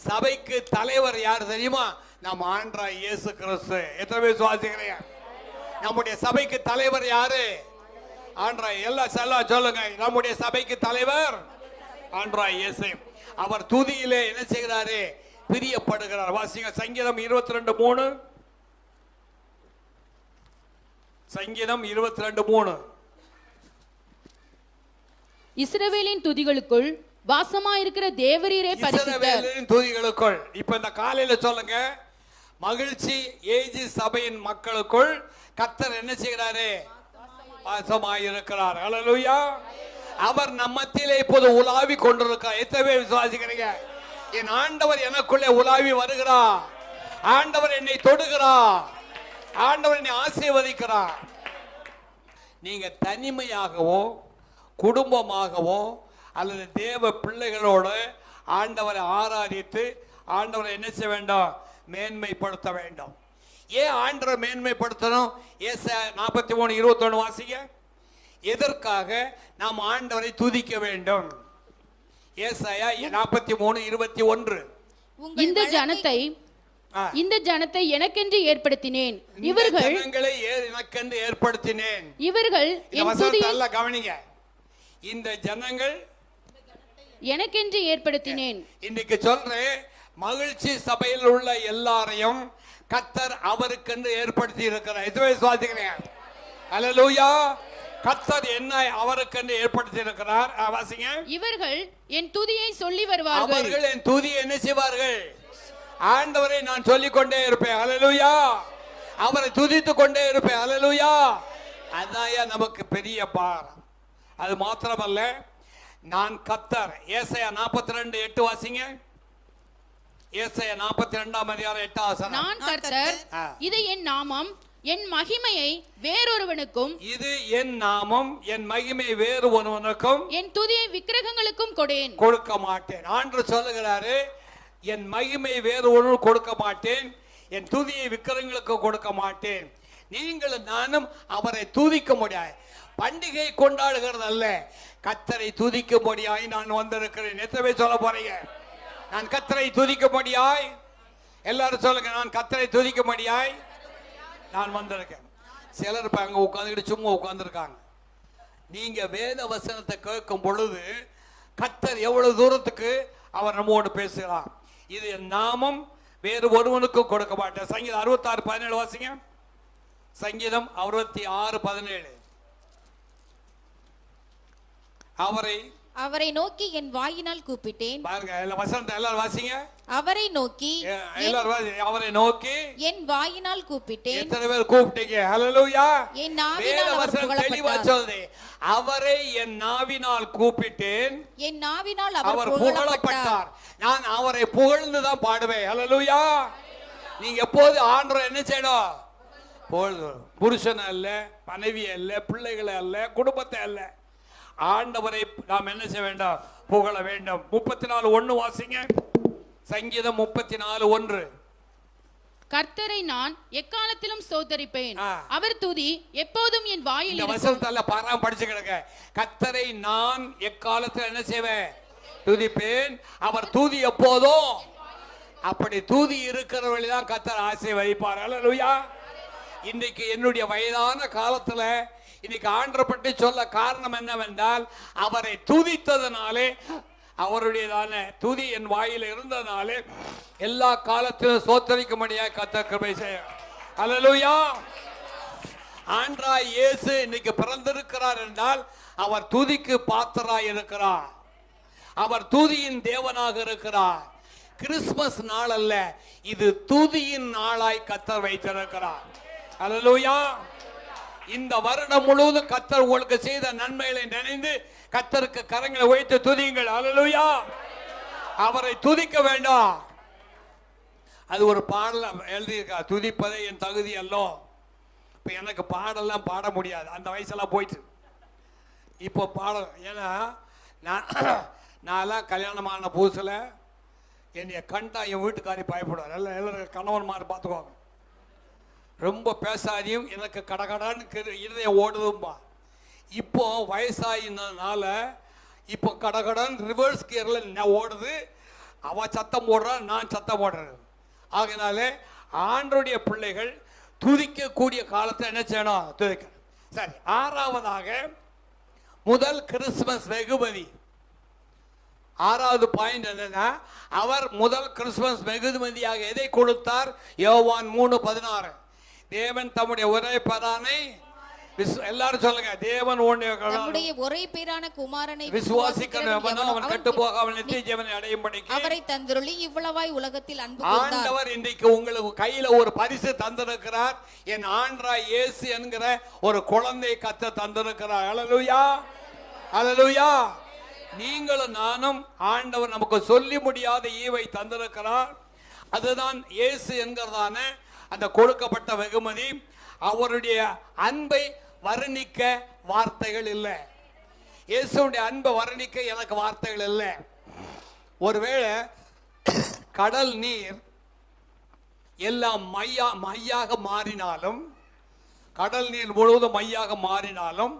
சபைக்கு தலைவர் யார் தெரியுமா? நம் ஆண்டவராய் இயேசு கிறிஸ்து. எத்தனை பேர் விசுவாசிக்கிறீங்க? நம்முடைய சபைக்கு தலைவர் யாரு? ஆண்டவராய். எல்லாம் சொல்லுங்க. நம்முடைய சபைக்கு தலைவர் ஆண்டவராய் இயேசு. அவர் துதியிலே என்ன செய்கிறாரு? பிரியப்படுகிறார். வாசிங்க சங்கீதம் 22:3. சங்கீதம் 22:3. இஸ்ரவேலின் துதிகளுக்குள் வாசமாயிருக்கிற தேவரீரே பரிசுத்தர். துதிகளுக்குள். இப்ப இந்த காலையில சொல்லுங்க, மகிழ்ச்சி ஏஜி சபையின் மக்களுக்குள் கர்த்தர் என்ன செய்கிறாரு? வாசமாயிருக்கிறார். ஹல்லேலூயா. அவர் நம்மத்திலே இப்போது உலாவி கொண்டிருக்கிறார். எத்தனை பேர் விசுவாசிக்கிறீங்க? என் ஆண்டவர் எனக்குள்ளே உலாவி வருகிறார். ஆண்டவர் என்னை தொடுகிறார். ஆண்டவர் என்னை ஆசீர்வதிக்கிறார். நீங்க தனிமையாகவோ குடும்பமாகவோ அல்லது தேவ பிள்ளைகளோடு ஆண்டவரை ஆராதித்து ஆண்டவரை என்ன செய்ய வேண்டும்? மேன்மைப்படுத்த வேண்டும். ஏன் ஆண்டவரை மேன்மைப்படுத்தணும்? ஏசாயா 43:21 வாசிங்க. எதற்காக நாம் ஆண்டவரை துதிக்க வேண்டும்? ஏசாயா 43:21. இந்த ஜனத்தை எனக்கென்று ஏற்படுத்தினேன். இவர்கள் ஜனங்களை எனக்கென்று ஏற்படுத்தினேன். இவர்கள் கவனிங்க. இந்த ஜனங்கள் எனக்கென்று ஏற்படுத்தினேன். இன்னைக்கு சொல்றேன், மகிழ்ச்சி சபையில் உள்ள எல்லாரையும் கர்த்தர் அவருக்கென்று ஏற்படுத்தி இருக்கிறார். இதுவே சுவாசிக்கிறேன். அல்லேலூயா. கர்த்தர் என்ன அவருக்கென்று ஏற்படுத்தி இருக்கிறார்? வாசிங்க. இவர்கள் என் துதியை சொல்லி வருவார்கள். அவர்கள் என் துதியை என்ன செய்வார்கள்? ஆண்டவரை நான் சொல்லிக் கொண்டே இருப்பேன். அல்லேலூயா. அவரை துதித்துக் கொண்டே இருப்பேன். அல்லேலூயா. அதான் நமக்கு பெரிய பாரம். அது மாத்திரமல்ல, நான் கர்த்தர். ஏசாயா 42:8 வாசிங்க. ஏசாயா 42:8. நான் கர்த்தர், இது என் நாமம், என் மகிமையை வேறொருவனுக்கும், இது என் நாமம், என் மகிமை வேறு ஒருவனுக்கும், என் துதியை விக்கிரகங்களுக்கும் கொடேன், கொடுக்க மாட்டேன். ஆண்டவர் சொல்லுகிறாரு, என் மகிமை வேறு ஒருவனுக்கு கொடுக்க மாட்டேன், என் துதியை விக்கிரகங்களுக்கு கொடுக்க மாட்டேன். நீங்களும் நானும் அவரை துதிக்க முடியாது. பண்டிகை கொண்டாடுகிறது அல்ல, கர்த்தரை துதிக்க முடியாய் நான் வந்திருக்கிறேன். எத்தனை சொல்ல போறீங்க? நான் கர்த்தரை துதிக்க முடியாய். எல்லாரும் சொல்லுங்க, நான் கர்த்தரை துதிக்க முடியாய் நான் வந்திருக்கேன். சிலர் அங்க உட்கார்ந்துக்கிட்டு சும்மா உட்கார்ந்துருக்காங்க. நீங்க வேத வசனத்தை கேட்கும் பொழுது கர்த்தர் எவ்வளவு தூரத்துக்கு அவர் நம்மோடு பேசுகிறார். இது என் நாமம், வேறு ஒருவனுக்கும் கொடுக்க மாட்டேன். சங்கீதம் 66:17 வாசிங்க. சங்கீதம் 66:17. அவரை நோக்கி என் வாயினால் கூப்பிட்டேன். பாருங்க, வசனத்தை எல்லாரும் வாசிங்க. அவரை நோக்கி அவரை நோக்கி என் வாயினால் கூப்பிட்டேன். எத்தனை பேர் கூப்பிட்டீங்க? ஹல்லேலூயா. என் நாவினால் அவர் புகழப்பட்டார். அவரை என் நாவினால் கூப்பிட்டேன், என் நாவினால் அவர் புகழப்பட்டார். நான் அவரை புகழ்ந்து தான் பாடுவேன். ஹல்லேலூயா. நீங்க எப்போது ஆண்டவரை என்ன செய்யணும்? புகழ்ந்து. புருஷன் அல்ல, மனைவி அல்ல, பிள்ளைகளை அல்ல, குடும்பத்தை அல்ல, ஆண்டவரை நாம் என்ன செய்ய வேண்டும்? புகழ வேண்டும். 34:1 வாசிங்க. சங்கீதம் 34:1. கர்த்தரை நான் எக்காலத்திலும் ஸ்தோத்தரிப்பேன், அவர் துதி எப்போதும் என் வாயில் இருக்கும். வசனத்தால பாராம படிச்சு கிடக்க. கர்த்தரை நான் எக்காலத்தில் என்ன செய்வேன்? துதிப்பேன், அவர் துதி எப்போதும். அப்படி துதி இருக்கிறவர்கள் தான் கர்த்தர் ஆசை வைப்பார். அல்லேலூயா. இன்னைக்கு என்னுடைய வயதான காலத்துல இன்னைக்கு ஆண்டவரை பற்றி சொல்ல காரணம் என்னவென்றால், அவரை துதித்ததனாலே, அவருடையதான துதி என் வாயில் இருந்ததனாலே எல்லா காலத்திலும் சோத்தரிக்கும்படியாக கர்த்தர் கிருபை செய்ய. அல்லேலூயா. ஆண்டவராய் இயேசு இன்னைக்கு பிறந்திருக்கிறார் என்றால் அவர் துதிக்கு பாத்திரராய் இருக்கிறார். அவர் துதியின் தேவனாக இருக்கிறார். கிறிஸ்துமஸ் நாள் அல்ல, இது துதியின் நாளாய் கர்த்தர் வைத்திருக்கிறார். அல்லேலூயா. இந்த வருடம் முழுவதும் கர்த்தர் உங்களுக்கு செய்த நன்மைகளை நினைந்து கர்த்தருக்கு கரங்களை உயர்த்தி துதியுங்கள். அல்லேலூயா. அவரை துதிக்க வேண்டாம். அது ஒரு பாடல் எழுதியிருக்கா, துதிப்பதே என் தகுதி அல்லோ. இப்போ எனக்கு பாடலாம் பாட முடியாது, அந்த வயசெல்லாம் போயிட்டு. இப்போ பாடல், ஏன்னா நான்லாம் கல்யாணமான புதுசில் என்னைய கண்டா என் வீட்டுக்காரி பயப்படுவார். எல்லாரும் கணவன்மார் பார்த்துக்குவாங்க. ரொம்ப பேசாதையும் எனக்கு கடகடான்னு இருதயம் ஓடுதும்பா. இப்போ வயசாயினால இப்போ கடகடான் ரிவர்ஸ் கியரில் ஓடுது. அவ சத்தம் போடுறான், நான் சத்தம் போடுறேன். ஆகினாலே ஆண்டவருடைய பிள்ளைகள் துதிக்கக்கூடிய காலத்தை என்ன செய்யணும்? துதிக்க. சரி, ஆறாவதாக முதல் கிறிஸ்துமஸ் வெகுமதி. ஆறாவது பாயிண்ட் என்னன்னா, அவர் முதல் கிறிஸ்துமஸ் வெகுமதியாக எதை கொடுத்தார்? யோவான் 3:16. தேவன் தம்முடைய ஒரே பேரானை, எல்லாரும் சொல்லுங்க, தேவன் தம்முடைய ஒரே பேரான குமாரனை விசுவாசிக்கிறவன் அவன் கெட்டு போகாமல் நித்திய ஜீவனை அடையும்படிக்கு அவரை தந்தருளி இவ்வளவாய் உலகத்தில் அன்பு கூர்ந்தார். ஆண்டவர் இன்றைக்கு உங்களுக்கு கையில ஒரு பரிசு தந்திருக்கிறார். என் ஆண்டவராய் இயேசு என்கிற ஒரு குழந்தை கர்த்தர் தந்திருக்கிறார். அல்லேலூயா. அல்லேலூயா. நீங்களும் நானும் ஆண்டவர் நமக்கு சொல்லி முடியாத ஈவை தந்திருக்கிறார். அதுதான் இயேசு என்கிறதான அந்த கொடுக்கப்பட்ட வெகுமதி. அவருடைய அன்பை வர்ணிக்க வார்த்தைகள் இல்லை. இயேசுடைய அன்பை வர்ணிக்க எனக்கு வார்த்தைகள் இல்லை. ஒருவேளை கடல் நீர் எல்லாம் மையாக மாறினாலும், கடல் நீர் முழுவதும் மையாக மாறினாலும்,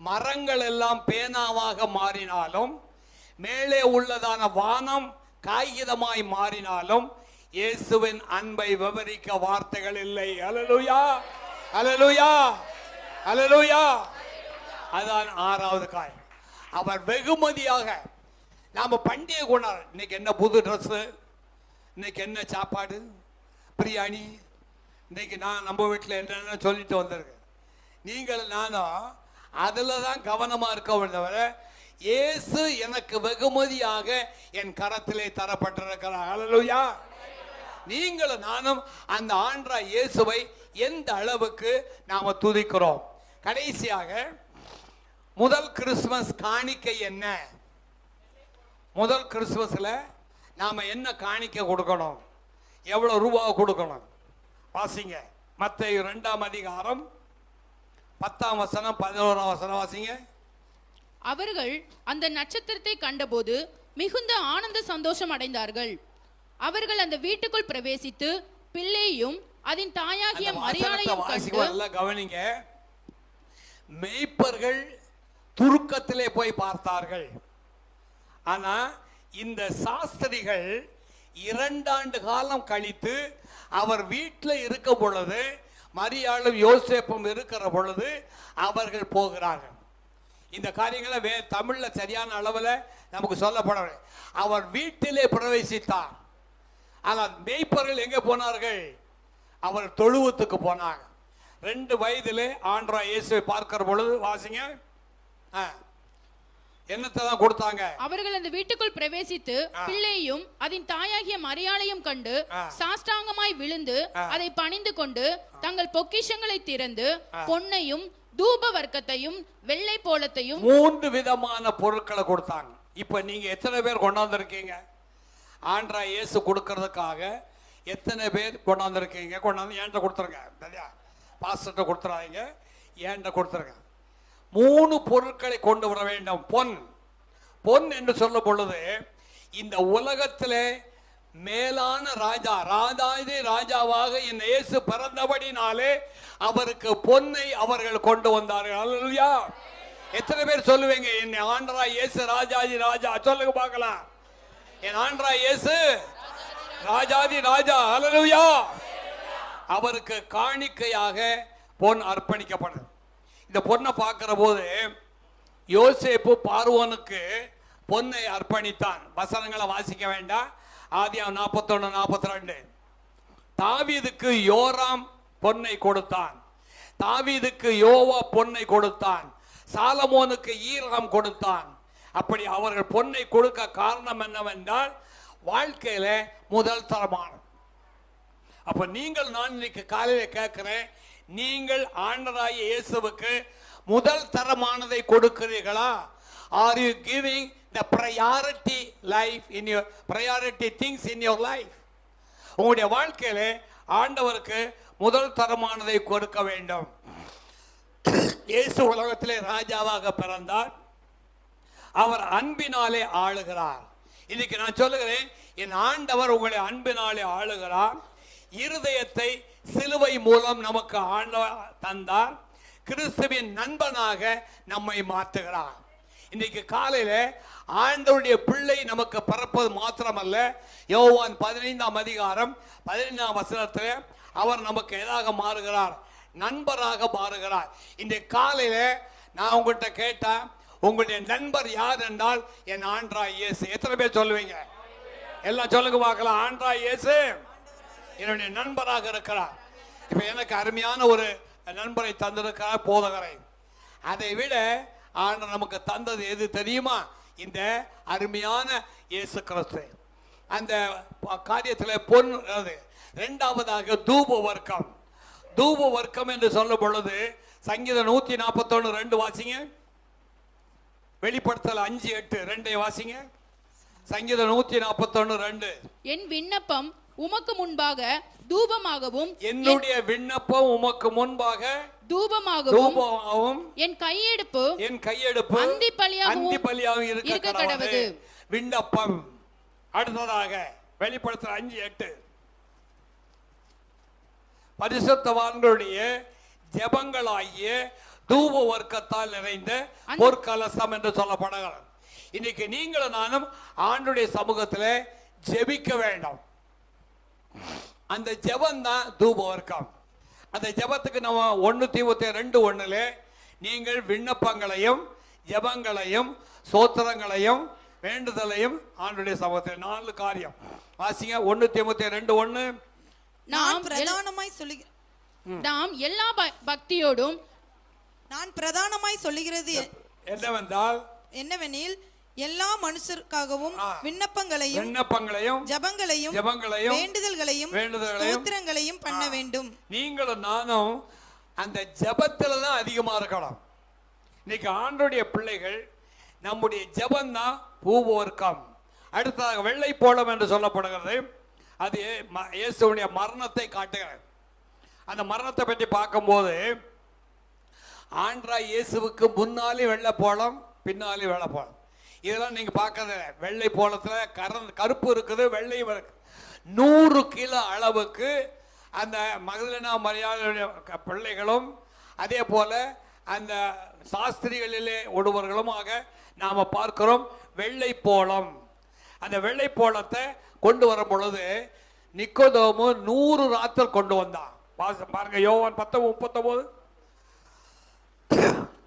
மரங்கள் எல்லாம் பேனாவாக மாறினாலும், மேலே உள்ளதான வானம் காகிதமாய் மாறினாலும், இயேசுவின் அன்பை விவரிக்க வார்த்தைகள் இல்லை. அல்லேலூயா, அல்லேலூயா, அல்லேலூயா. அதான் 6வது காரியம். அவர் வெகுமதியாக நாம பண்டிகை கொண்டாடு. இன்னைக்கு என்ன புது ட்ரெஸ்ஸு, இன்னைக்கு என்ன சாப்பாடு, பிரியாணி, இன்னைக்கு நான் நம்ம வீட்டில் என்னென்ன சொல்லிட்டு வந்திருக்கேன். நீங்கள் நானும் அதில் தான் கவனமாக இருக்க தவிர, இயேசு எனக்கு வெகுமதியாக என் கரத்திலே தரப்பட்டிருக்கிறார். அல்லேலூயா. நீங்களும் நானும் அந்த ஆண்டவராகிய இயேசுவை எந்த அளவுக்கு நாம துதிக்கிறோம். கடைசியாக முதல் கிறிஸ்துமஸ் காணிக்கை என்ன? முதல் கிறிஸ்துமஸ்ல நாம என்ன காணிக்கை கொடுக்கணும், எவ்வளவு ரூபாய் கொடுக்கணும்? வாசிங்க மத்தேயு 2ஆம் அதிகாரம் 10ஆம் வசனம் 11ஆம் வசனம் வாசிங்க. அவர்கள் அந்த நட்சத்திரத்தை கண்டபோது மிகுந்த ஆனந்த சந்தோஷம் அடைந்தார்கள். அவர்கள் அந்த வீட்டுக்குள் பிரவேசித்து பிள்ளையும் அதன் தாயாகிய மரியாதையும் கண்டு, கவனிங்க, மேய்ப்பர்கள் துருக்கத்திலே போய் பார்த்தார்கள். ஆனா இந்த சாஸ்திரிகள் 2 ஆண்டு காலம் கழித்து அவர் வீட்டில் இருக்க பொழுது, மரியாளும் யோசேப்பும் இருக்கிற பொழுது அவர்கள் போகிறார்கள். இந்த காரியங்களை தமிழ்ல சரியான அளவில் நமக்கு சொல்லப்படவில்லை. அவர் வீட்டிலே பிரவேசித்தார். ஆனால் மேய்ப்பர்கள் எங்க போனார்கள்? அவர் தொழுவத்துக்கு போனாங்க. 2 வயதிலே ஆண்டவராகிய இயேசுவை பார்க்கிற பொழுது வாசிங்க, என்னத்தை தான் கொடுத்தாங்க? அவர்கள் அந்த வீட்டுக்குள் பிரவேசித்து பிள்ளையும் அதன் தாயாகிய மரியாளையும் கண்டு சாஷ்டாங்கமாய் விழுந்து அதை பணிந்து கொண்டு தங்கள் பொக்கிஷங்களை திறந்து பொன்னையும் தூப வர்க்கத்தையும் வெள்ளை போலத்தையும் 3 விதமான பொருட்களை கொடுத்தாங்க. இப்ப நீங்க எத்தனை பேர் கொண்டாந்துருக்கீங்க? ஆண்டவராகிய இயேசு கொடுக்கறதுக்காக எத்தனை பேர் கொண்டாந்துருக்கீங்க? கொண்டாந்து என்கிட்ட கொடுத்துருங்க. பாஸ்டர்கிட்ட கொடுத்துறாதீங்க, என்கிட்ட கொடுத்துருங்க. 3 பொருட்களை கொண்டு வர வேண்டும். பொன் என்று சொல்லும் பொழுது, இந்த உலகத்திலே மேலான ராஜா, ராஜாதி ராஜாவாக இந்த இயேசு பிறந்தபடினாலே அவருக்கு பொன்னை அவர்கள் கொண்டு வந்தார்கள். அல்லேலூயா. எத்தனை பேர் சொல்லுவீங்க, என் ஆண்டவராகிய இயேசு ராஜாதி ராஜா? சொல்லுங்க பார்க்கலாம். என் ஆண்டவராகிய இயேசு ராஜாதி ராஜா. அல்லேலூயா. அவருக்கு காணிக்கையாக பொன் அர்ப்பணிக்கப்பட்டது. இந்த பொண்ணை பார்க்கிற போது யோசேப்பு பார்வோனுக்கு பொன்னை அர்ப்பணித்தான். வசனங்களை வாசிக்க வேண்டாம். ஆதியாகமம் 41-42. தாவீதுக்கு யோராம் பொன்னை கொடுத்தான். தாவீதுக்கு யோவா பொன்னை கொடுத்தான். சாலமோனுக்கு ஈராம் கொடுத்தான். அப்படி அவர்கள் பொன்னை கொடுக்க காரணம் என்னவென்றால், வாழ்க்கையில முதல் தரமான. அப்ப நீங்கள், நான் இன்னைக்கு காலையில கேட்கிறேன், நீங்கள் ஆண்டவராகிய இயேசுவுக்கு முதல் தரமானதை கொடுக்கிறீர்களா? Are you giving the priority life in your priority things in your life? உங்களுடைய வாழ்க்கையில ஆண்டவருக்கு முதல் தரமானதை கொடுக்க வேண்டும். இயேசு உலகத்திலே ராஜாவாக பிறந்தார். அவர் அன்பினாலே ஆளுகிறார். இன்னைக்கு நான் சொல்லுகிறேன், என் ஆண்டவர் உங்களை அன்பினாலே ஆளுகிறார். இருதயத்தை சிலுவை மூலம் நமக்கு ஆண்டவர் தந்தார். கிறிஸ்துவின் நண்பனாக நம்மை மாற்றுகிறார். இன்னைக்கு காலையில ஆண்டவருடைய பிள்ளை நமக்கு பிறப்பது மாத்திரமல்ல, யோவான் 15ஆம் அதிகாரம் 15ஆம் வசனத்தில் அவர் நமக்கு எதாக மாறுகிறார்? நண்பராக மாறுகிறார். இன்றைக்கு காலையில நான் உங்கள்கிட்ட கேட்டேன், உங்களுடைய நண்பர் யார் என்றால் என் ஆண்டவராகிய இயேசு. எத்தனை பேர் சொல்லுவீங்க? எல்லாம் சொல்லுங்க பார்க்கலாம். ஆண்டவராகிய இயேசு என்னுடைய நண்பராக இருக்கிறார். இப்ப எனக்கு அருமையான ஒரு நண்பரை தந்திருக்கிறார், போதகரை. அதை விட ஆண்டவர் நமக்கு தந்தது எது தெரியுமா? இந்த அருமையான இயேசு கிறிஸ்து. அந்த காரியத்தில் பொன். 2வதாக தூப வர்க்கம். தூப வர்க்கம் என்று சொல்லும் பொழுது சங்கீதம் 141:2 வாசிங்க. வெளிப்படுத்தல் 5:8 வாசிங்க. சங்கீதம் 141:2. என் விண்ணப்பம் உமக்கு முன்பாக தூபமாகவும், என்னுடைய விண்ணப்பம் உமக்கு முன்பாக தூபமாகவும் என் கையெடுப்பு அந்தி பலியாகவும் இருக்க கடவுது. விண்ணப்பம். அடுத்ததாக வெளிப்படுத்துற 5:8 பரிசுத்தவான்களுடைய ஜெபங்களாகிய தூப வர்க்கத்தால் நிறைந்த பொற்கலசம் என்று சொல்லப்படுகிறது. இன்னைக்கு நீங்களும் நானும் ஆண்டுடைய சமூகத்தில் ஜெபிக்க வேண்டும். அந்த ஜெபம் தான் தூப வர்க்கம். அந்த ஜெபத்துக்கு நம்ம 1 தீமோத்தேயு 2:1 நீங்கள் விண்ணப்பங்களையும் ஜெபங்களையும் சோத்திரங்களையும் வேண்டுதலையும் ஆண்டுடைய சமூகத்தில் 4 காரியம் வாசிங்க. 1 தீமோத்தேயு 2:1 நான் பிரதானமாய் சொல்லுகிறது என்னவெனில் எல்லா மனுஷருக்காகவும் விண்ணப்பங்களையும் ஜெபங்களையும் வேண்டுதல்களையும் ஸ்தோத்திரங்களையும் பண்ண வேண்டும். நீங்களும் நானும் அந்த ஜெபத்துல தான் அதிகமா இருக்கணும். இன்னைக்கு ஆண்டவருடைய பிள்ளைகள் நம்முடைய ஜெபம் தான் பூவர்க்கம். அடுத்ததாக வெள்ளை போலம் என்று சொல்லப்படுகிறது. அது இயேசுவுடைய மரணத்தை காட்டுகிறது. அந்த மரணத்தை பற்றி பார்க்கும்போது ஆண்டவராய் இயேசுவுக்கு முன்னாலே வெள்ளை போலம், பின்னாலே வெள்ளை போலம். இதெல்லாம் நீங்க பார்க்கறது வெள்ளை போலத்துல கருப்பு இருக்குது, வெள்ளை 100 கிலோ அளவுக்கு அந்த மகதலேனா மரியாளுடைய பிள்ளைகளும் அதே போல அந்த சாஸ்திரிகளிலே ஒருவர்களுமாக நாம பார்க்கிறோம் வெள்ளை போலம். அந்த வெள்ளை போலத்தை கொண்டு வரும் பொழுது நிக்கோதேமு 100 ராத்திரி கொண்டு வந்தான். பாருங்க யோவான் 10:39.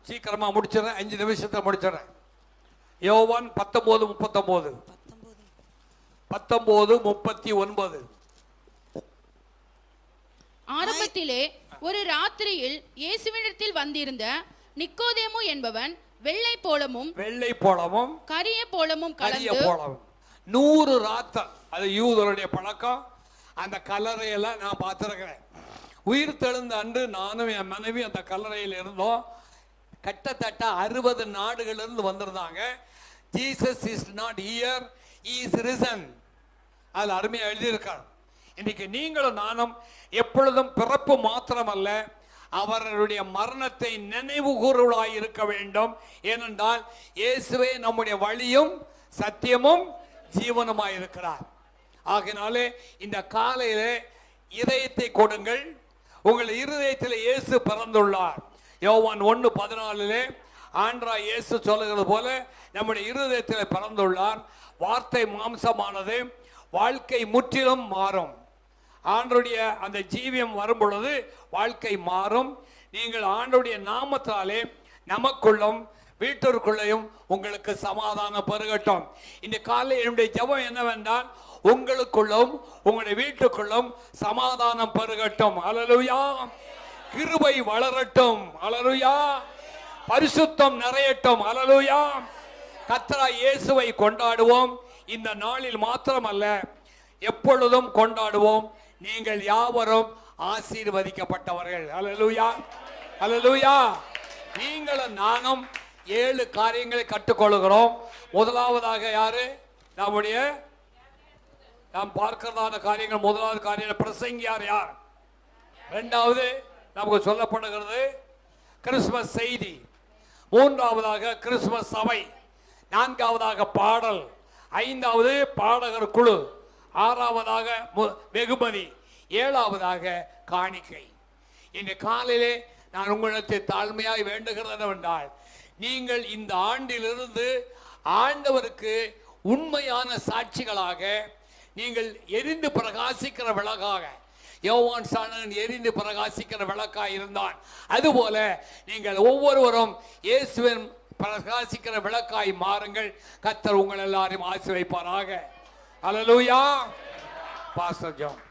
சீக்கிரமா முடிச்சிடறேன், 5 நிமிஷத்தை முடிச்சிடறேன். யோவான் 19:39 19:39. ஆரம்பத்திலே ஒரு ராத்திரியில் இயேசுவினிடத்தில் வந்திருந்த நிக்கோதேமு என்பவன் வெள்ளை போலமும் கரிய போலமும் கலந்து 100 ராத்திரி. அது யூதருடைய பழக்கம். அந்த கல்லறையெல்லாம் நான் பார்த்திருக்கிறேன். உயிர் தெழுந்த அன்று நானும் என் மனைவி அந்த கல்லறையில் இருந்தோம். கிட்டத்தட்ட 60 நாடுகளிலிருந்து வந்திருந்தாங்க. Jesus is not here, he is risen. அதில் அருமையாக எழுதியிருக்கார். இன்னைக்கு நீங்களும் நானும் எப்பொழுதும் பிறப்பு மாத்திரமல்ல, அவர்களுடைய மரணத்தை நினைவு கூறுவதாய் இருக்க வேண்டும். ஏனென்றால் இயேசுவே நம்முடைய வழியும் சத்தியமும் ஜீவனுமாய் இருக்கிறார். ஆகினாலே இந்த காலையிலே இதயத்தை கொடுங்கள். உங்கள் இருதயத்தில் இயேசு பிறந்துள்ளார். யோவான் 1:14 ஆண்டவராய் இயேசு சொல்லுகிறது போல நம்முடைய இருதயத்தில் பிறந்துள்ளார். வார்த்தை மாம்சமானது. வாழ்க்கை முற்றிலும் மாறும். ஆண்டவருடைய அந்த ஜீவியம் வரும் பொழுது வாழ்க்கை மாறும். நீங்கள் ஆண்டவருடைய நாமத்தாலே நமக்குள்ளும் வீட்டிற்குள்ளையும் உங்களுக்கு சமாதானம் பெருகட்டும். இந்த காலை என்னுடைய ஜெபம் என்னவென்றால் உங்களுக்குள்ளும் உங்களுடைய வீட்டுக்குள்ளும் சமாதானம் பெருகட்டும். அல்லேலூயா. கிருபை வளரட்டும். அல்லேலூயா. பரிசுத்தம் நிறையட்டும். அல்லேலூயா. கர்த்தராகிய இயேசுவை கொண்டாடுவோம். இந்த நாளில் மாத்திரமல்ல, எப்பொழுதும் கொண்டாடுவோம். நீங்கள் யாவரும் ஆசீர்வதிக்கப்பட்டவர்கள். அல்லேலூயா. அல்லேலூயா. நீங்களும் நானும் 7 காரியங்களை கற்றுக்கொள்கிறோம். முதலாவதாக யாரு? நம்முடைய நாம் பார்க்கிறதான காரியங்கள். முதலாவது காரியம் பிரசங்கியார் யார்? இரண்டாவது நமக்கு சொல்லப்படுகிறது கிறிஸ்துமஸ் செய்தி. மூன்றாவதாக கிறிஸ்துமஸ் சபை. நான்காவதாக பாடல். ஐந்தாவது பாடகர் குழு. ஆறாவதாக வெகுமதி. ஏழாவதாக காணிக்கை. இந்த காலையிலே நான் உங்களிடத்தை தாழ்மையாய் வேண்டுகிறது என்னவென்றால், நீங்கள் இந்த ஆண்டிலிருந்து ஆண்டவருக்கு உண்மையான சாட்சிகளாக நீங்கள் எரிந்து பிரகாசிக்கிற விளக்காக, யோவான் சாணன் எரிந்து பிரகாசிக்கிற விளக்காய் இருந்தான், அதுபோல நீங்கள் ஒவ்வொருவரும் இயேசுவின் பிரகாசிக்கிற விளக்காய் மாறுங்கள். கர்த்தர் உங்கள் எல்லாரையும் ஆசீர்வதிப்பாராக. அல்லேலூயா. Pastor John.